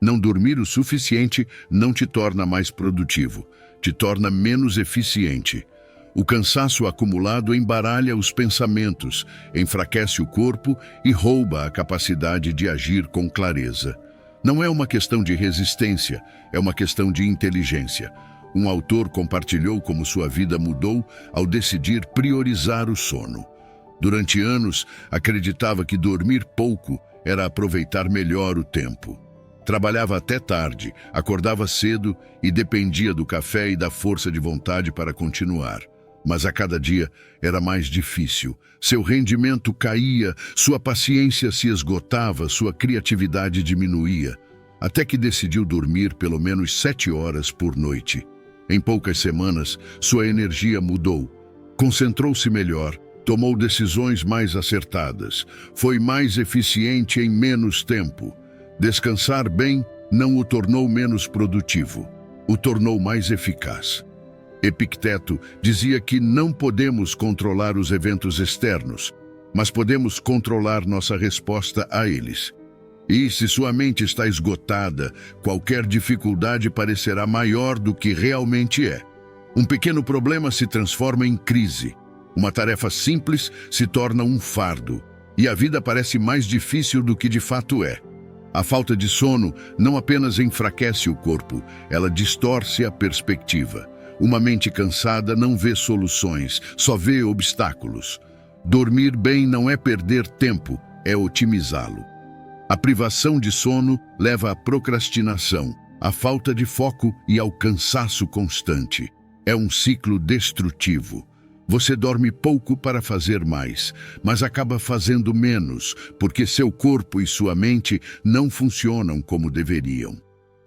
Não dormir o suficiente não te torna mais produtivo, te torna menos eficiente. O cansaço acumulado embaralha os pensamentos, enfraquece o corpo e rouba a capacidade de agir com clareza. Não é uma questão de resistência, é uma questão de inteligência. Um autor compartilhou como sua vida mudou ao decidir priorizar o sono. Durante anos, acreditava que dormir pouco era aproveitar melhor o tempo. Trabalhava até tarde, acordava cedo e dependia do café e da força de vontade para continuar. Mas a cada dia era mais difícil. Seu rendimento caía, sua paciência se esgotava, sua criatividade diminuía, até que decidiu dormir pelo menos 7 horas por noite. Em poucas semanas, sua energia mudou. Concentrou-se melhor, tomou decisões mais acertadas, foi mais eficiente em menos tempo. Descansar bem não o tornou menos produtivo, o tornou mais eficaz. Epicteto dizia que não podemos controlar os eventos externos, mas podemos controlar nossa resposta a eles. E se sua mente está esgotada, qualquer dificuldade parecerá maior do que realmente é. Um pequeno problema se transforma em crise. Uma tarefa simples se torna um fardo, e a vida parece mais difícil do que de fato é. A falta de sono não apenas enfraquece o corpo, ela distorce a perspectiva. Uma mente cansada não vê soluções, só vê obstáculos. Dormir bem não é perder tempo, é otimizá-lo. A privação de sono leva à procrastinação, à falta de foco e ao cansaço constante. É um ciclo destrutivo. Você dorme pouco para fazer mais, mas acaba fazendo menos, porque seu corpo e sua mente não funcionam como deveriam.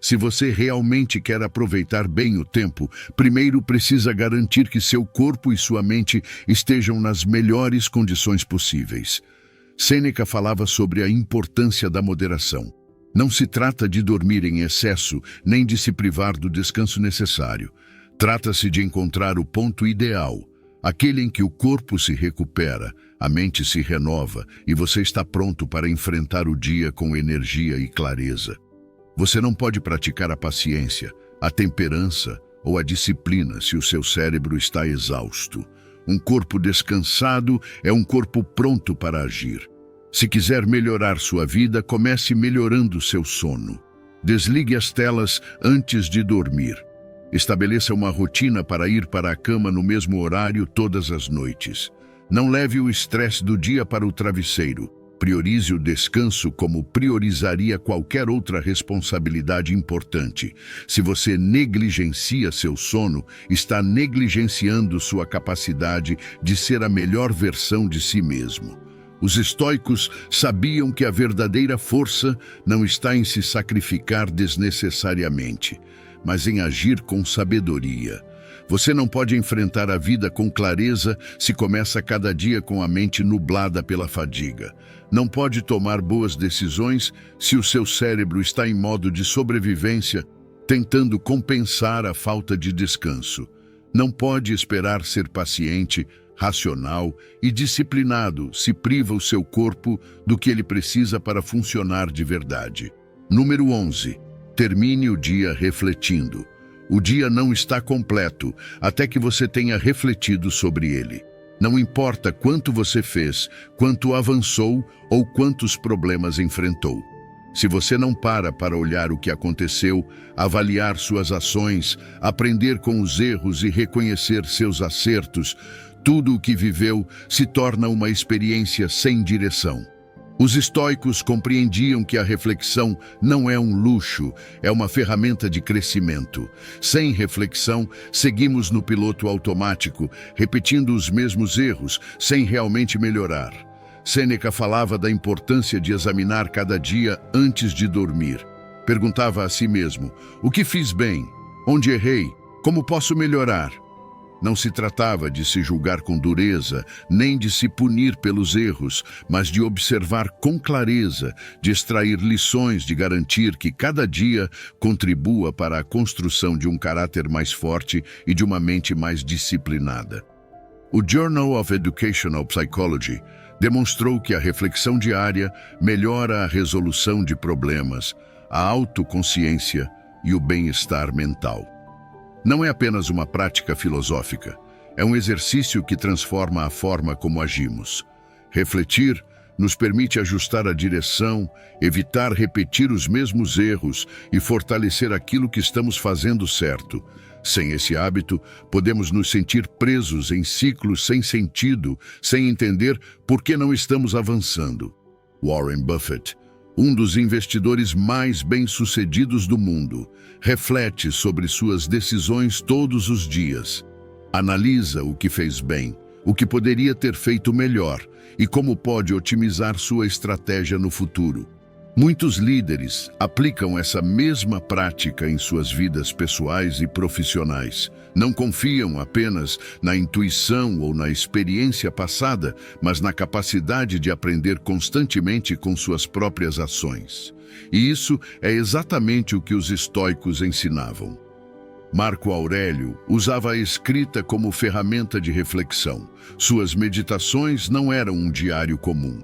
Se você realmente quer aproveitar bem o tempo, primeiro precisa garantir que seu corpo e sua mente estejam nas melhores condições possíveis. Sêneca falava sobre a importância da moderação. Não se trata de dormir em excesso, nem de se privar do descanso necessário. Trata-se de encontrar o ponto ideal, aquele em que o corpo se recupera, a mente se renova e você está pronto para enfrentar o dia com energia e clareza. Você não pode praticar a paciência, a temperança ou a disciplina se o seu cérebro está exausto. Um corpo descansado é um corpo pronto para agir. Se quiser melhorar sua vida, comece melhorando seu sono. Desligue as telas antes de dormir. Estabeleça uma rotina para ir para a cama no mesmo horário todas as noites. Não leve o estresse do dia para o travesseiro. Priorize o descanso como priorizaria qualquer outra responsabilidade importante. Se você negligencia seu sono, está negligenciando sua capacidade de ser a melhor versão de si mesmo. Os estoicos sabiam que a verdadeira força não está em se sacrificar desnecessariamente, mas em agir com sabedoria. Você não pode enfrentar a vida com clareza se começa cada dia com a mente nublada pela fadiga. Não pode tomar boas decisões se o seu cérebro está em modo de sobrevivência, tentando compensar a falta de descanso. Não pode esperar ser paciente, racional e disciplinado se priva o seu corpo do que ele precisa para funcionar de verdade. Número 11. Termine o dia refletindo. O dia não está completo até que você tenha refletido sobre ele. Não importa quanto você fez, quanto avançou ou quantos problemas enfrentou. Se você não para olhar o que aconteceu, avaliar suas ações, aprender com os erros e reconhecer seus acertos, tudo o que viveu se torna uma experiência sem direção. Os estoicos compreendiam que a reflexão não é um luxo, é uma ferramenta de crescimento. Sem reflexão, seguimos no piloto automático, repetindo os mesmos erros, sem realmente melhorar. Sêneca falava da importância de examinar cada dia antes de dormir. Perguntava a si mesmo: o que fiz bem? Onde errei? Como posso melhorar? Não se tratava de se julgar com dureza, nem de se punir pelos erros, mas de observar com clareza, de extrair lições, de garantir que cada dia contribua para a construção de um caráter mais forte e de uma mente mais disciplinada. O Journal of Educational Psychology demonstrou que a reflexão diária melhora a resolução de problemas, a autoconsciência e o bem-estar mental. Não é apenas uma prática filosófica, é um exercício que transforma a forma como agimos. Refletir nos permite ajustar a direção, evitar repetir os mesmos erros e fortalecer aquilo que estamos fazendo certo. Sem esse hábito, podemos nos sentir presos em ciclos sem sentido, sem entender por que não estamos avançando. Warren Buffett, um dos investidores mais bem-sucedidos do mundo, reflete sobre suas decisões todos os dias. Analisa o que fez bem, o que poderia ter feito melhor e como pode otimizar sua estratégia no futuro. Muitos líderes aplicam essa mesma prática em suas vidas pessoais e profissionais. Não confiam apenas na intuição ou na experiência passada, mas na capacidade de aprender constantemente com suas próprias ações. E isso é exatamente o que os estoicos ensinavam. Marco Aurélio usava a escrita como ferramenta de reflexão. Suas meditações não eram um diário comum.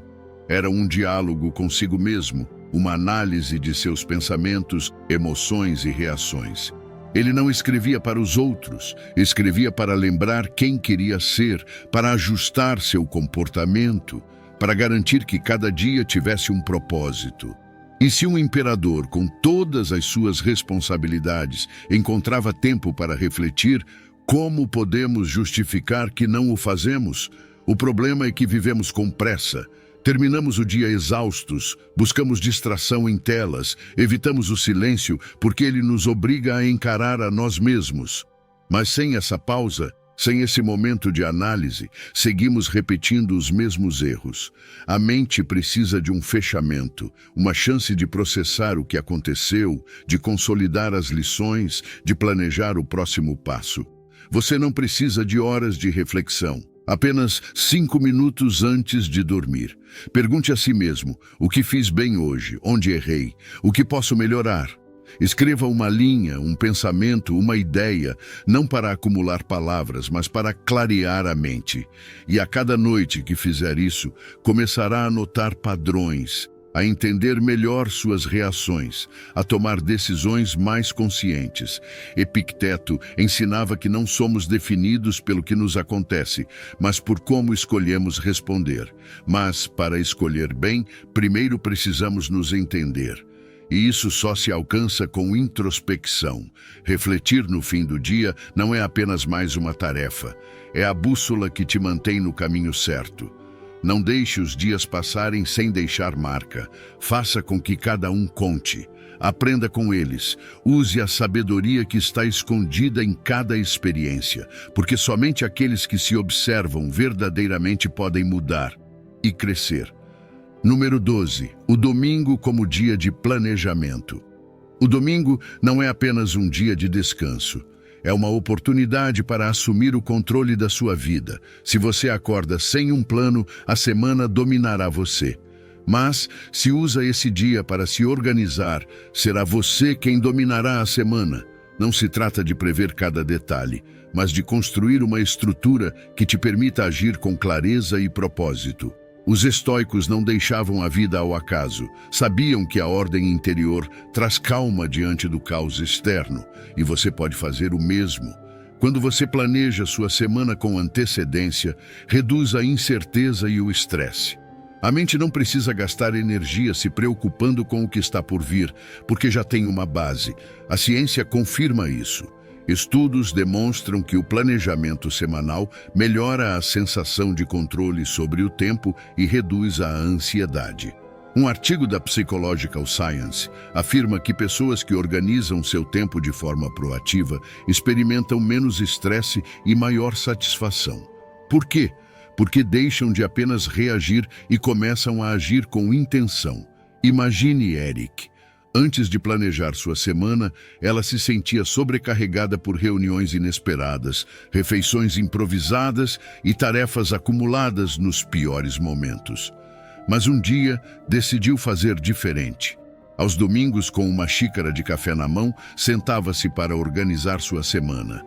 Era um diálogo consigo mesmo, uma análise de seus pensamentos, emoções e reações. Ele não escrevia para os outros, escrevia para lembrar quem queria ser, para ajustar seu comportamento, para garantir que cada dia tivesse um propósito. E se um imperador, com todas as suas responsabilidades, encontrava tempo para refletir, como podemos justificar que não o fazemos? O problema é que vivemos com pressa. Terminamos o dia exaustos, buscamos distração em telas, evitamos o silêncio porque ele nos obriga a encarar a nós mesmos. Mas sem essa pausa, sem esse momento de análise, seguimos repetindo os mesmos erros. A mente precisa de um fechamento, uma chance de processar o que aconteceu, de consolidar as lições, de planejar o próximo passo. Você não precisa de horas de reflexão. Apenas 5 minutos antes de dormir. Pergunte a si mesmo: o que fiz bem hoje? Onde errei? O que posso melhorar? Escreva uma linha, um pensamento, uma ideia, não para acumular palavras, mas para clarear a mente. E a cada noite que fizer isso, começará a notar padrões, a entender melhor suas reações, a tomar decisões mais conscientes. Epicteto ensinava que não somos definidos pelo que nos acontece, mas por como escolhemos responder. Mas, para escolher bem, primeiro precisamos nos entender. E isso só se alcança com introspecção. Refletir no fim do dia não é apenas mais uma tarefa, é a bússola que te mantém no caminho certo. Não deixe os dias passarem sem deixar marca. Faça com que cada um conte. Aprenda com eles. Use a sabedoria que está escondida em cada experiência, porque somente aqueles que se observam verdadeiramente podem mudar. e crescer. Número 12. O domingo como dia de planejamento. O domingo não é apenas um dia de descanso. É uma oportunidade para assumir o controle da sua vida. Se você acorda sem um plano, a semana dominará você. Mas, se usa esse dia para se organizar, será você quem dominará a semana. Não se trata de prever cada detalhe, mas de construir uma estrutura que te permita agir com clareza e propósito. Os estoicos não deixavam a vida ao acaso. Sabiam que a ordem interior traz calma diante do caos externo, e você pode fazer o mesmo. Quando você planeja sua semana com antecedência, reduz a incerteza e o estresse. A mente não precisa gastar energia se preocupando com o que está por vir, porque já tem uma base. A ciência confirma isso. Estudos demonstram que o planejamento semanal melhora a sensação de controle sobre o tempo e reduz a ansiedade. Um artigo da Psychological Science afirma que pessoas que organizam seu tempo de forma proativa experimentam menos estresse e maior satisfação. Por quê? Porque deixam de apenas reagir e começam a agir com intenção. Imagine Eric. Antes de planejar sua semana, ela se sentia sobrecarregada por reuniões inesperadas, refeições improvisadas e tarefas acumuladas nos piores momentos. Mas um dia, decidiu fazer diferente. Aos domingos, com uma xícara de café na mão, sentava-se para organizar sua semana.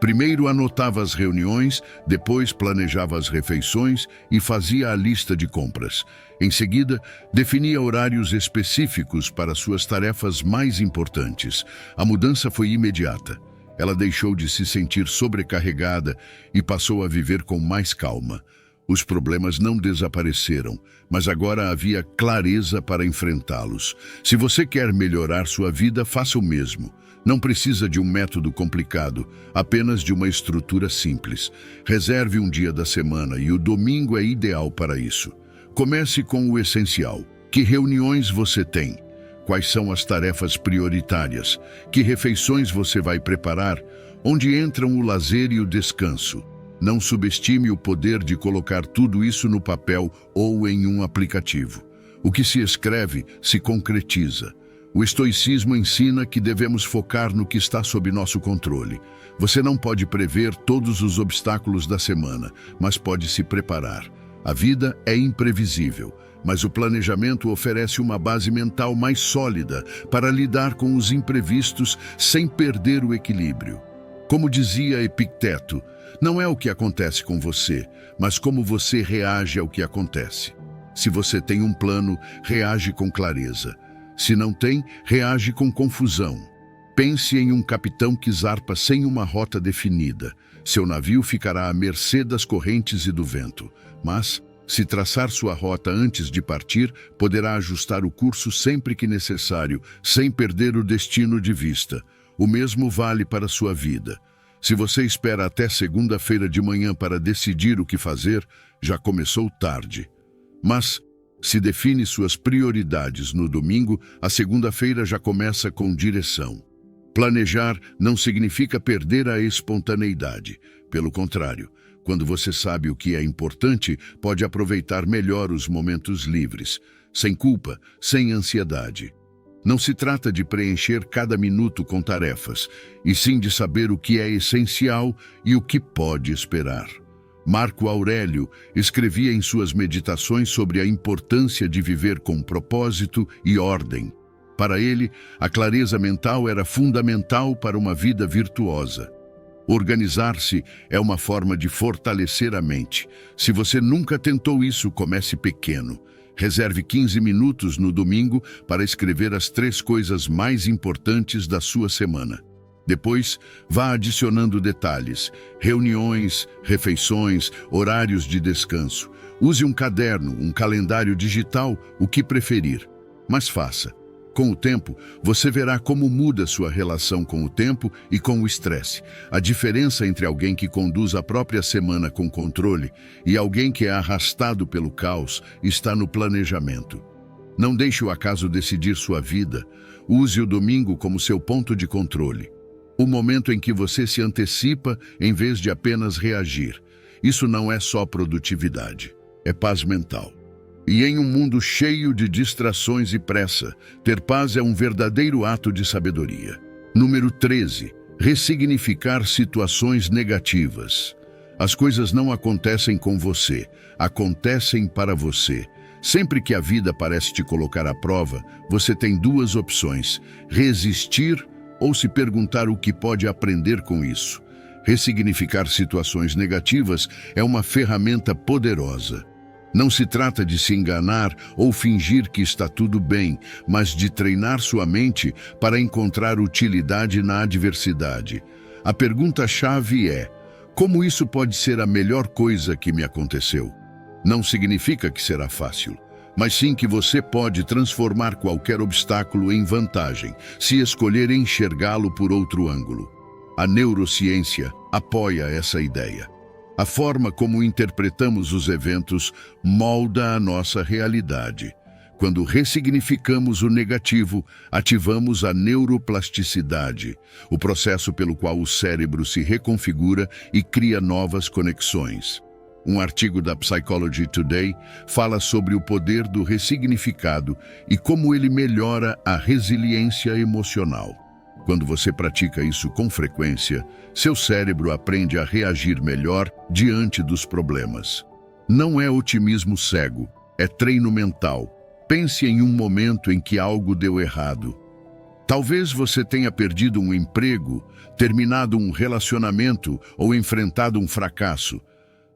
Primeiro anotava as reuniões, depois planejava as refeições e fazia a lista de compras. Em seguida, definia horários específicos para suas tarefas mais importantes. A mudança foi imediata. Ela deixou de se sentir sobrecarregada e passou a viver com mais calma. Os problemas não desapareceram, mas agora havia clareza para enfrentá-los. Se você quer melhorar sua vida, faça o mesmo. Não precisa de um método complicado, apenas de uma estrutura simples. Reserve um dia da semana e o domingo é ideal para isso. Comece com o essencial. Que reuniões você tem? Quais são as tarefas prioritárias? Que refeições você vai preparar? Onde entram o lazer e o descanso? Não subestime o poder de colocar tudo isso no papel ou em um aplicativo. O que se escreve se concretiza. O estoicismo ensina que devemos focar no que está sob nosso controle. Você não pode prever todos os obstáculos da semana, mas pode se preparar. A vida é imprevisível, mas o planejamento oferece uma base mental mais sólida para lidar com os imprevistos sem perder o equilíbrio. Como dizia Epicteto, não é o que acontece com você, mas como você reage ao que acontece. Se você tem um plano, reage com clareza. Se não tem, reage com confusão. Pense em um capitão que zarpa sem uma rota definida. Seu navio ficará à mercê das correntes e do vento. Mas, se traçar sua rota antes de partir, poderá ajustar o curso sempre que necessário, sem perder o destino de vista. O mesmo vale para sua vida. Se você espera até segunda-feira de manhã para decidir o que fazer, já começou tarde. Mas, se define suas prioridades no domingo, a segunda-feira já começa com direção. Planejar não significa perder a espontaneidade. Pelo contrário, quando você sabe o que é importante, pode aproveitar melhor os momentos livres, sem culpa, sem ansiedade. Não se trata de preencher cada minuto com tarefas, e sim de saber o que é essencial e o que pode esperar. Marco Aurélio escrevia em suas meditações sobre a importância de viver com propósito e ordem. Para ele, a clareza mental era fundamental para uma vida virtuosa. Organizar-se é uma forma de fortalecer a mente. Se você nunca tentou isso, comece pequeno. Reserve 15 minutos no domingo para escrever as 3 coisas mais importantes da sua semana. Depois, vá adicionando detalhes, reuniões, refeições, horários de descanso. Use um caderno, um calendário digital, o que preferir. Mas faça. Com o tempo, você verá como muda sua relação com o tempo e com o estresse. A diferença entre alguém que conduz a própria semana com controle e alguém que é arrastado pelo caos está no planejamento. Não deixe o acaso decidir sua vida. Use o domingo como seu ponto de controle. O momento em que você se antecipa em vez de apenas reagir. Isso não é só produtividade. é paz mental. E em um mundo cheio de distrações e pressa, ter paz é um verdadeiro ato de sabedoria. Número 13. Ressignificar situações negativas. As coisas não acontecem com você, acontecem para você. Sempre que a vida parece te colocar à prova, você tem duas opções: resistir ou se perguntar o que pode aprender com isso. Ressignificar situações negativas é uma ferramenta poderosa. Não se trata de se enganar ou fingir que está tudo bem, mas de treinar sua mente para encontrar utilidade na adversidade. A pergunta-chave é: como isso pode ser a melhor coisa que me aconteceu? Não significa que será fácil, mas sim que você pode transformar qualquer obstáculo em vantagem, se escolher enxergá-lo por outro ângulo. A neurociência apoia essa ideia. A forma como interpretamos os eventos molda a nossa realidade. Quando ressignificamos o negativo, ativamos a neuroplasticidade, o processo pelo qual o cérebro se reconfigura e cria novas conexões. Um artigo da Psychology Today fala sobre o poder do ressignificado e como ele melhora a resiliência emocional. Quando você pratica isso com frequência, seu cérebro aprende a reagir melhor diante dos problemas. Não é otimismo cego, é treino mental. Pense em um momento em que algo deu errado. Talvez você tenha perdido um emprego, terminado um relacionamento ou enfrentado um fracasso.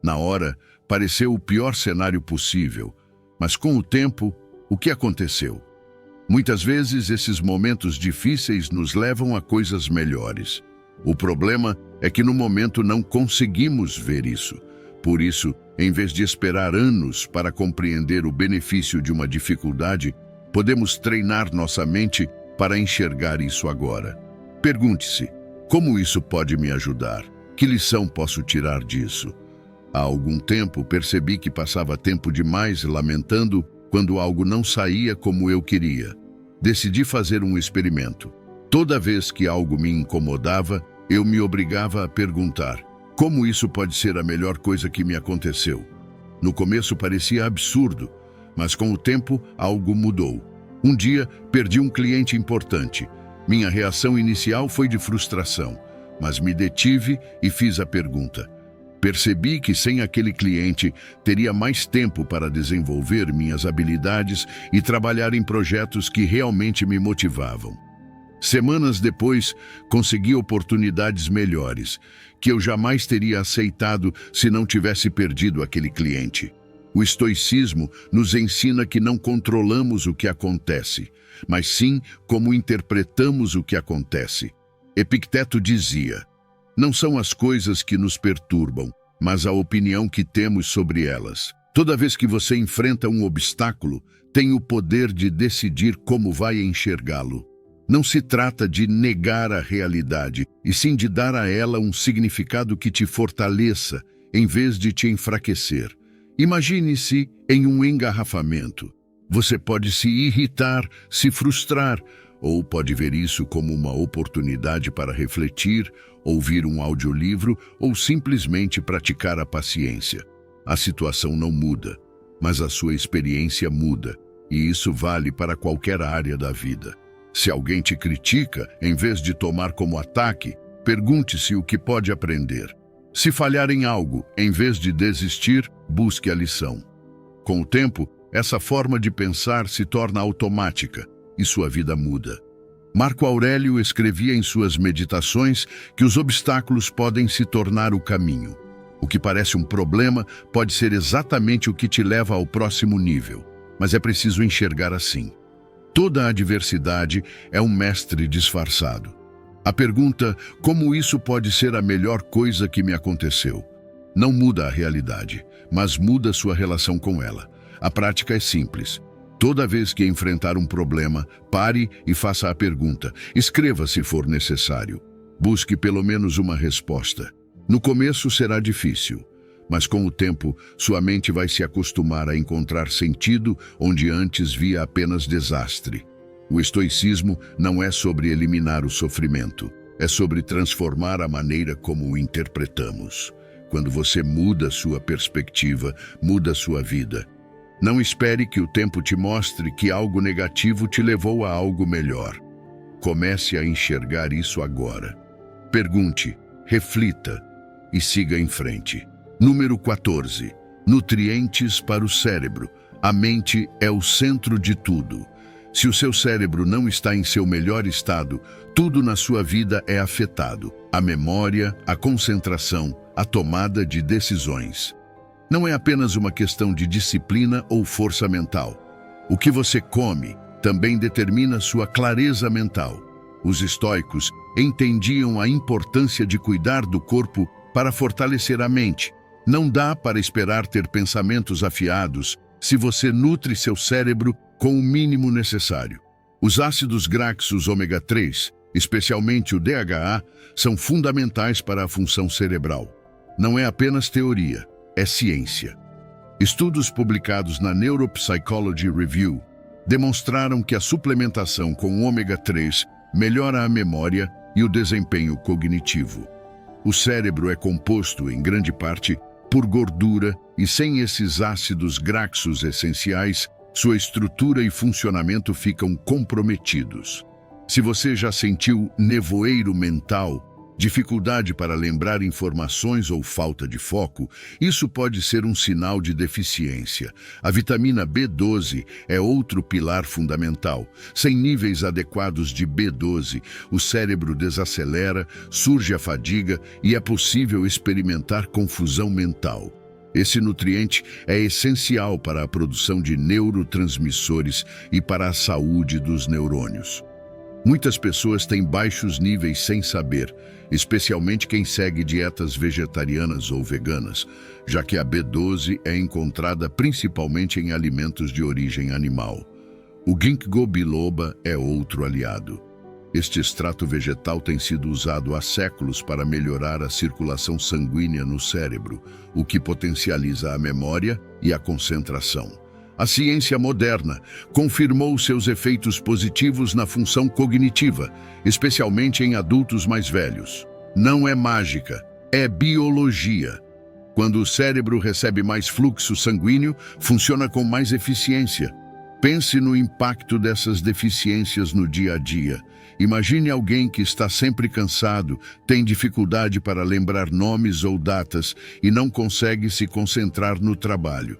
Na hora, pareceu o pior cenário possível, mas com o tempo, o que aconteceu? Muitas vezes, esses momentos difíceis nos levam a coisas melhores. O problema é que no momento não conseguimos ver isso. Por isso, em vez de esperar anos para compreender o benefício de uma dificuldade, podemos treinar nossa mente para enxergar isso agora. Pergunte-se: como isso pode me ajudar? Que lição posso tirar disso? Há algum tempo percebi que passava tempo demais lamentando quando algo não saía como eu queria. Decidi fazer um experimento. Toda vez que algo me incomodava, eu me obrigava a perguntar: como isso pode ser a melhor coisa que me aconteceu? No começo parecia absurdo, mas com o tempo algo mudou. Um dia, perdi um cliente importante. Minha reação inicial foi de frustração, mas me detive e fiz a pergunta. Percebi que sem aquele cliente, teria mais tempo para desenvolver minhas habilidades e trabalhar em projetos que realmente me motivavam. Semanas depois, consegui oportunidades melhores, que eu jamais teria aceitado se não tivesse perdido aquele cliente. O estoicismo nos ensina que não controlamos o que acontece, mas sim como interpretamos o que acontece. Epicteto dizia: não são as coisas que nos perturbam, mas a opinião que temos sobre elas. Toda vez que você enfrenta um obstáculo, tem o poder de decidir como vai enxergá-lo. Não se trata de negar a realidade, e sim de dar a ela um significado que te fortaleça, em vez de te enfraquecer. Imagine-se em um engarrafamento. Você pode se irritar, se frustrar, ou pode ver isso como uma oportunidade para refletir, ouvir um audiolivro ou simplesmente praticar a paciência. A situação não muda, mas a sua experiência muda, e isso vale para qualquer área da vida. Se alguém te critica, em vez de tomar como ataque, pergunte-se o que pode aprender. Se falhar em algo, em vez de desistir, busque a lição. Com o tempo, essa forma de pensar se torna automática e sua vida muda. Marco Aurélio escrevia em suas meditações que os obstáculos podem se tornar o caminho. O que parece um problema pode ser exatamente o que te leva ao próximo nível, mas é preciso enxergar assim. Toda adversidade é um mestre disfarçado. A pergunta, como isso pode ser a melhor coisa que me aconteceu? Não muda a realidade, mas muda sua relação com ela. A prática é simples. Toda vez que enfrentar um problema, pare e faça a pergunta. Escreva se for necessário. Busque pelo menos uma resposta. No começo será difícil, mas com o tempo, sua mente vai se acostumar a encontrar sentido onde antes via apenas desastre. O estoicismo não é sobre eliminar o sofrimento, é sobre transformar a maneira como o interpretamos. Quando você muda sua perspectiva, muda sua vida. Não espere que o tempo te mostre que algo negativo te levou a algo melhor. Comece a enxergar isso agora. Pergunte, reflita e siga em frente. Número 14. Nutrientes para o cérebro. A mente é o centro de tudo. Se o seu cérebro não está em seu melhor estado, tudo na sua vida é afetado. A memória, a concentração, a tomada de decisões. Não é apenas uma questão de disciplina ou força mental. O que você come também determina sua clareza mental. Os estoicos entendiam a importância de cuidar do corpo para fortalecer a mente. Não dá para esperar ter pensamentos afiados se você nutre seu cérebro com o mínimo necessário. Os ácidos graxos ômega 3, especialmente o DHA, são fundamentais para a função cerebral. Não é apenas teoria, é ciência. Estudos publicados na Neuropsychology Review demonstraram que a suplementação com ômega 3 melhora a memória e o desempenho cognitivo. O cérebro é composto, em grande parte, por gordura e sem esses ácidos graxos essenciais, sua estrutura e funcionamento ficam comprometidos. Se você já sentiu nevoeiro mental, dificuldade para lembrar informações ou falta de foco, isso pode ser um sinal de deficiência. A vitamina B12 é outro pilar fundamental. Sem níveis adequados de B12, o cérebro desacelera, surge a fadiga e é possível experimentar confusão mental. Esse nutriente é essencial para a produção de neurotransmissores e para a saúde dos neurônios. Muitas pessoas têm baixos níveis sem saber, especialmente quem segue dietas vegetarianas ou veganas, já que a B12 é encontrada principalmente em alimentos de origem animal. O ginkgo biloba é outro aliado. Este extrato vegetal tem sido usado há séculos para melhorar a circulação sanguínea no cérebro, o que potencializa a memória e a concentração. A ciência moderna confirmou seus efeitos positivos na função cognitiva, especialmente em adultos mais velhos. Não é mágica, é biologia. Quando o cérebro recebe mais fluxo sanguíneo, funciona com mais eficiência. Pense no impacto dessas deficiências no dia a dia. Imagine alguém que está sempre cansado, tem dificuldade para lembrar nomes ou datas e não consegue se concentrar no trabalho.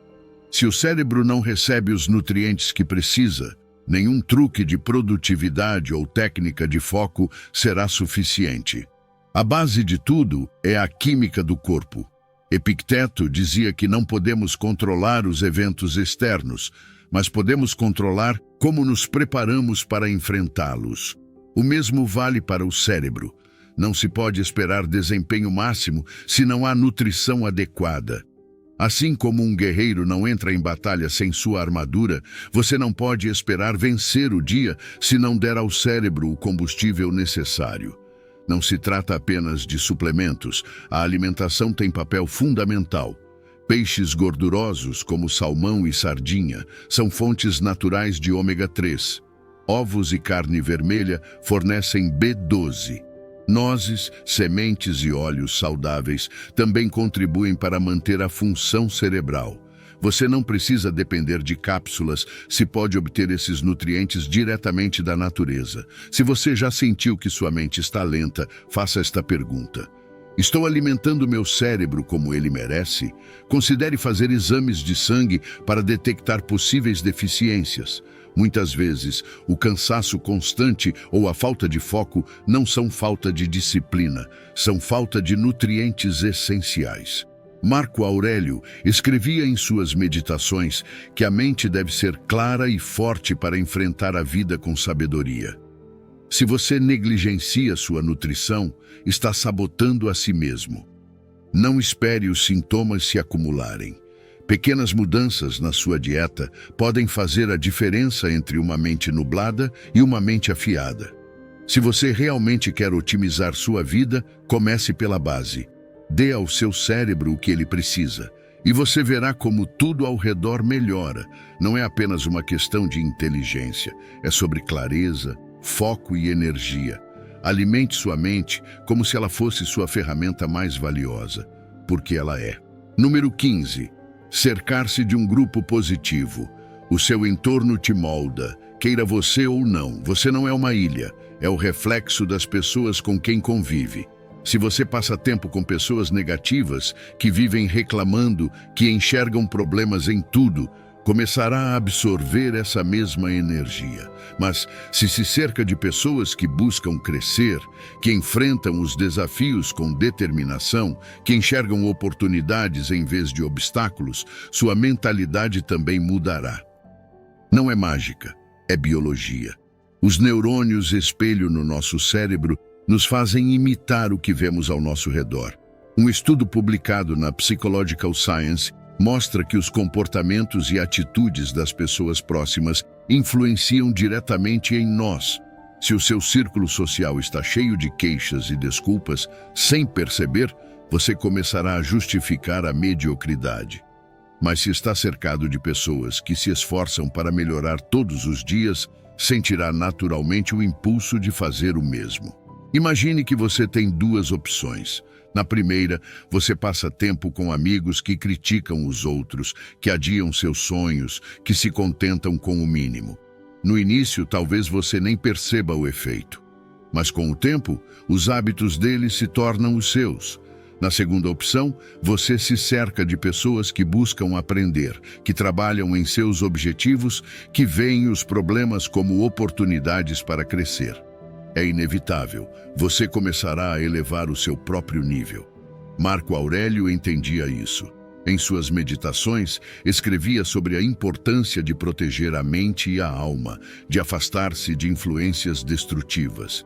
Se o cérebro não recebe os nutrientes que precisa, nenhum truque de produtividade ou técnica de foco será suficiente. A base de tudo é a química do corpo. Epicteto dizia que não podemos controlar os eventos externos, mas podemos controlar como nos preparamos para enfrentá-los. O mesmo vale para o cérebro. Não se pode esperar desempenho máximo se não há nutrição adequada. Assim como um guerreiro não entra em batalha sem sua armadura, você não pode esperar vencer o dia se não der ao cérebro o combustível necessário. Não se trata apenas de suplementos, a alimentação tem papel fundamental. Peixes gordurosos, como salmão e sardinha, são fontes naturais de ômega 3. Ovos e carne vermelha fornecem B12. Nozes, sementes e óleos saudáveis também contribuem para manter a função cerebral. Você não precisa depender de cápsulas se pode obter esses nutrientes diretamente da natureza. Se você já sentiu que sua mente está lenta, faça esta pergunta. Estou alimentando meu cérebro como ele merece? Considere fazer exames de sangue para detectar possíveis deficiências. Muitas vezes, o cansaço constante ou a falta de foco não são falta de disciplina, são falta de nutrientes essenciais. Marco Aurélio escrevia em suas meditações que a mente deve ser clara e forte para enfrentar a vida com sabedoria. Se você negligencia sua nutrição, está sabotando a si mesmo. Não espere os sintomas se acumularem. Pequenas mudanças na sua dieta podem fazer a diferença entre uma mente nublada e uma mente afiada. Se você realmente quer otimizar sua vida, comece pela base. Dê ao seu cérebro o que ele precisa, e você verá como tudo ao redor melhora. Não é apenas uma questão de inteligência, é sobre clareza, foco e energia. Alimente sua mente como se ela fosse sua ferramenta mais valiosa. porque ela é. Número 15. Cercar-se de um grupo positivo. O seu entorno te molda, queira você ou não. Você não é uma ilha, é o reflexo das pessoas com quem convive. Se você passa tempo com pessoas negativas, que vivem reclamando, que enxergam problemas em tudo, começará a absorver essa mesma energia. Mas se cerca de pessoas que buscam crescer, que enfrentam os desafios com determinação, que enxergam oportunidades em vez de obstáculos, sua mentalidade também mudará. Não é mágica, é biologia. Os neurônios espelho no nosso cérebro nos fazem imitar o que vemos ao nosso redor. Um estudo publicado na Psychological Science mostra que os comportamentos e atitudes das pessoas próximas influenciam diretamente em nós. Se o seu círculo social está cheio de queixas e desculpas, sem perceber, você começará a justificar a mediocridade. Mas se está cercado de pessoas que se esforçam para melhorar todos os dias, sentirá naturalmente o impulso de fazer o mesmo. Imagine que você tem duas opções. Na primeira, você passa tempo com amigos que criticam os outros, que adiam seus sonhos, que se contentam com o mínimo. No início, talvez você nem perceba o efeito. Mas com o tempo, os hábitos deles se tornam os seus. Na segunda opção, você se cerca de pessoas que buscam aprender, que trabalham em seus objetivos, que veem os problemas como oportunidades para crescer. É inevitável, você começará a elevar o seu próprio nível. Marco Aurélio entendia isso. Em suas meditações, escrevia sobre a importância de proteger a mente e a alma, de afastar-se de influências destrutivas.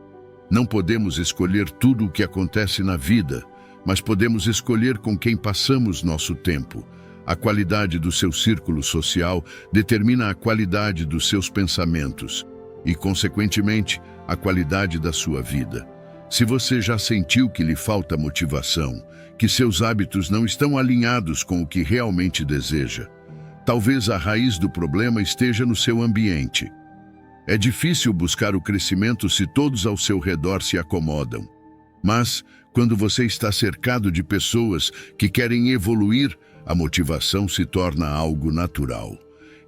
Não podemos escolher tudo o que acontece na vida, mas podemos escolher com quem passamos nosso tempo. A qualidade do seu círculo social determina a qualidade dos seus pensamentos e, consequentemente, a qualidade da sua vida. Se você já sentiu que lhe falta motivação, que seus hábitos não estão alinhados com o que realmente deseja, talvez a raiz do problema esteja no seu ambiente. É difícil buscar o crescimento se todos ao seu redor se acomodam. Mas, quando você está cercado de pessoas que querem evoluir, a motivação se torna algo natural.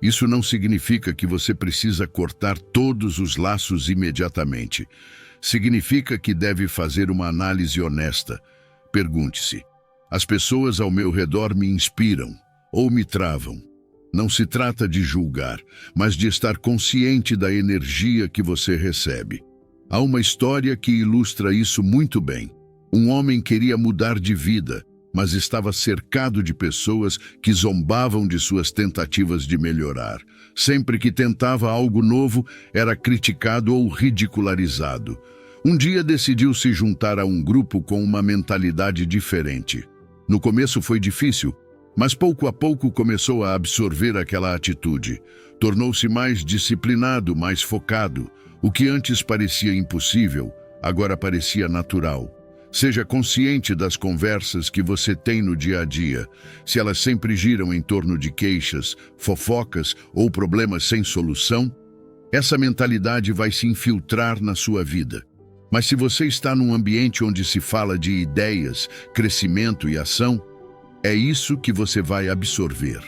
Isso não significa que você precisa cortar todos os laços imediatamente. Significa que deve fazer uma análise honesta. Pergunte-se: as pessoas ao meu redor me inspiram ou me travam? Não se trata de julgar, mas de estar consciente da energia que você recebe. Há uma história que ilustra isso muito bem. Um homem queria mudar de vida, mas estava cercado de pessoas que zombavam de suas tentativas de melhorar. Sempre que tentava algo novo, era criticado ou ridicularizado. Um dia decidiu se juntar a um grupo com uma mentalidade diferente. No começo foi difícil, mas pouco a pouco começou a absorver aquela atitude. Tornou-se mais disciplinado, mais focado. O que antes parecia impossível, agora parecia natural. Seja consciente das conversas que você tem no dia a dia. Se elas sempre giram em torno de queixas, fofocas ou problemas sem solução, essa mentalidade vai se infiltrar na sua vida. Mas se você está num ambiente onde se fala de ideias, crescimento e ação, é isso que você vai absorver.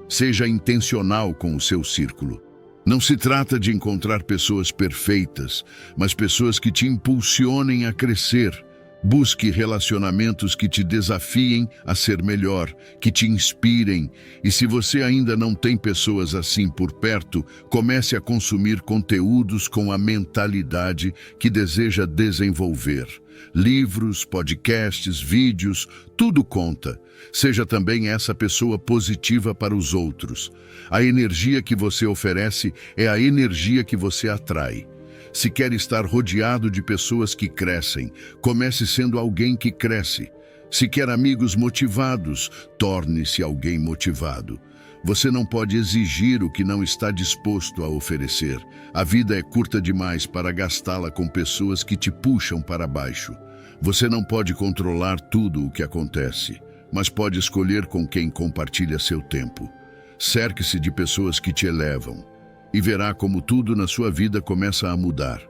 Seja intencional com o seu círculo. Não se trata de encontrar pessoas perfeitas, mas pessoas que te impulsionem a crescer. Busque relacionamentos que te desafiem a ser melhor, que te inspirem. E se você ainda não tem pessoas assim por perto, comece a consumir conteúdos com a mentalidade que deseja desenvolver. Livros, podcasts, vídeos, tudo conta. Seja também essa pessoa positiva para os outros. A energia que você oferece é a energia que você atrai. Se quer estar rodeado de pessoas que crescem, comece sendo alguém que cresce. Se quer amigos motivados, torne-se alguém motivado. Você não pode exigir o que não está disposto a oferecer. A vida é curta demais para gastá-la com pessoas que te puxam para baixo. Você não pode controlar tudo o que acontece, mas pode escolher com quem compartilha seu tempo. Cerque-se de pessoas que te elevam e verá como tudo na sua vida começa a mudar.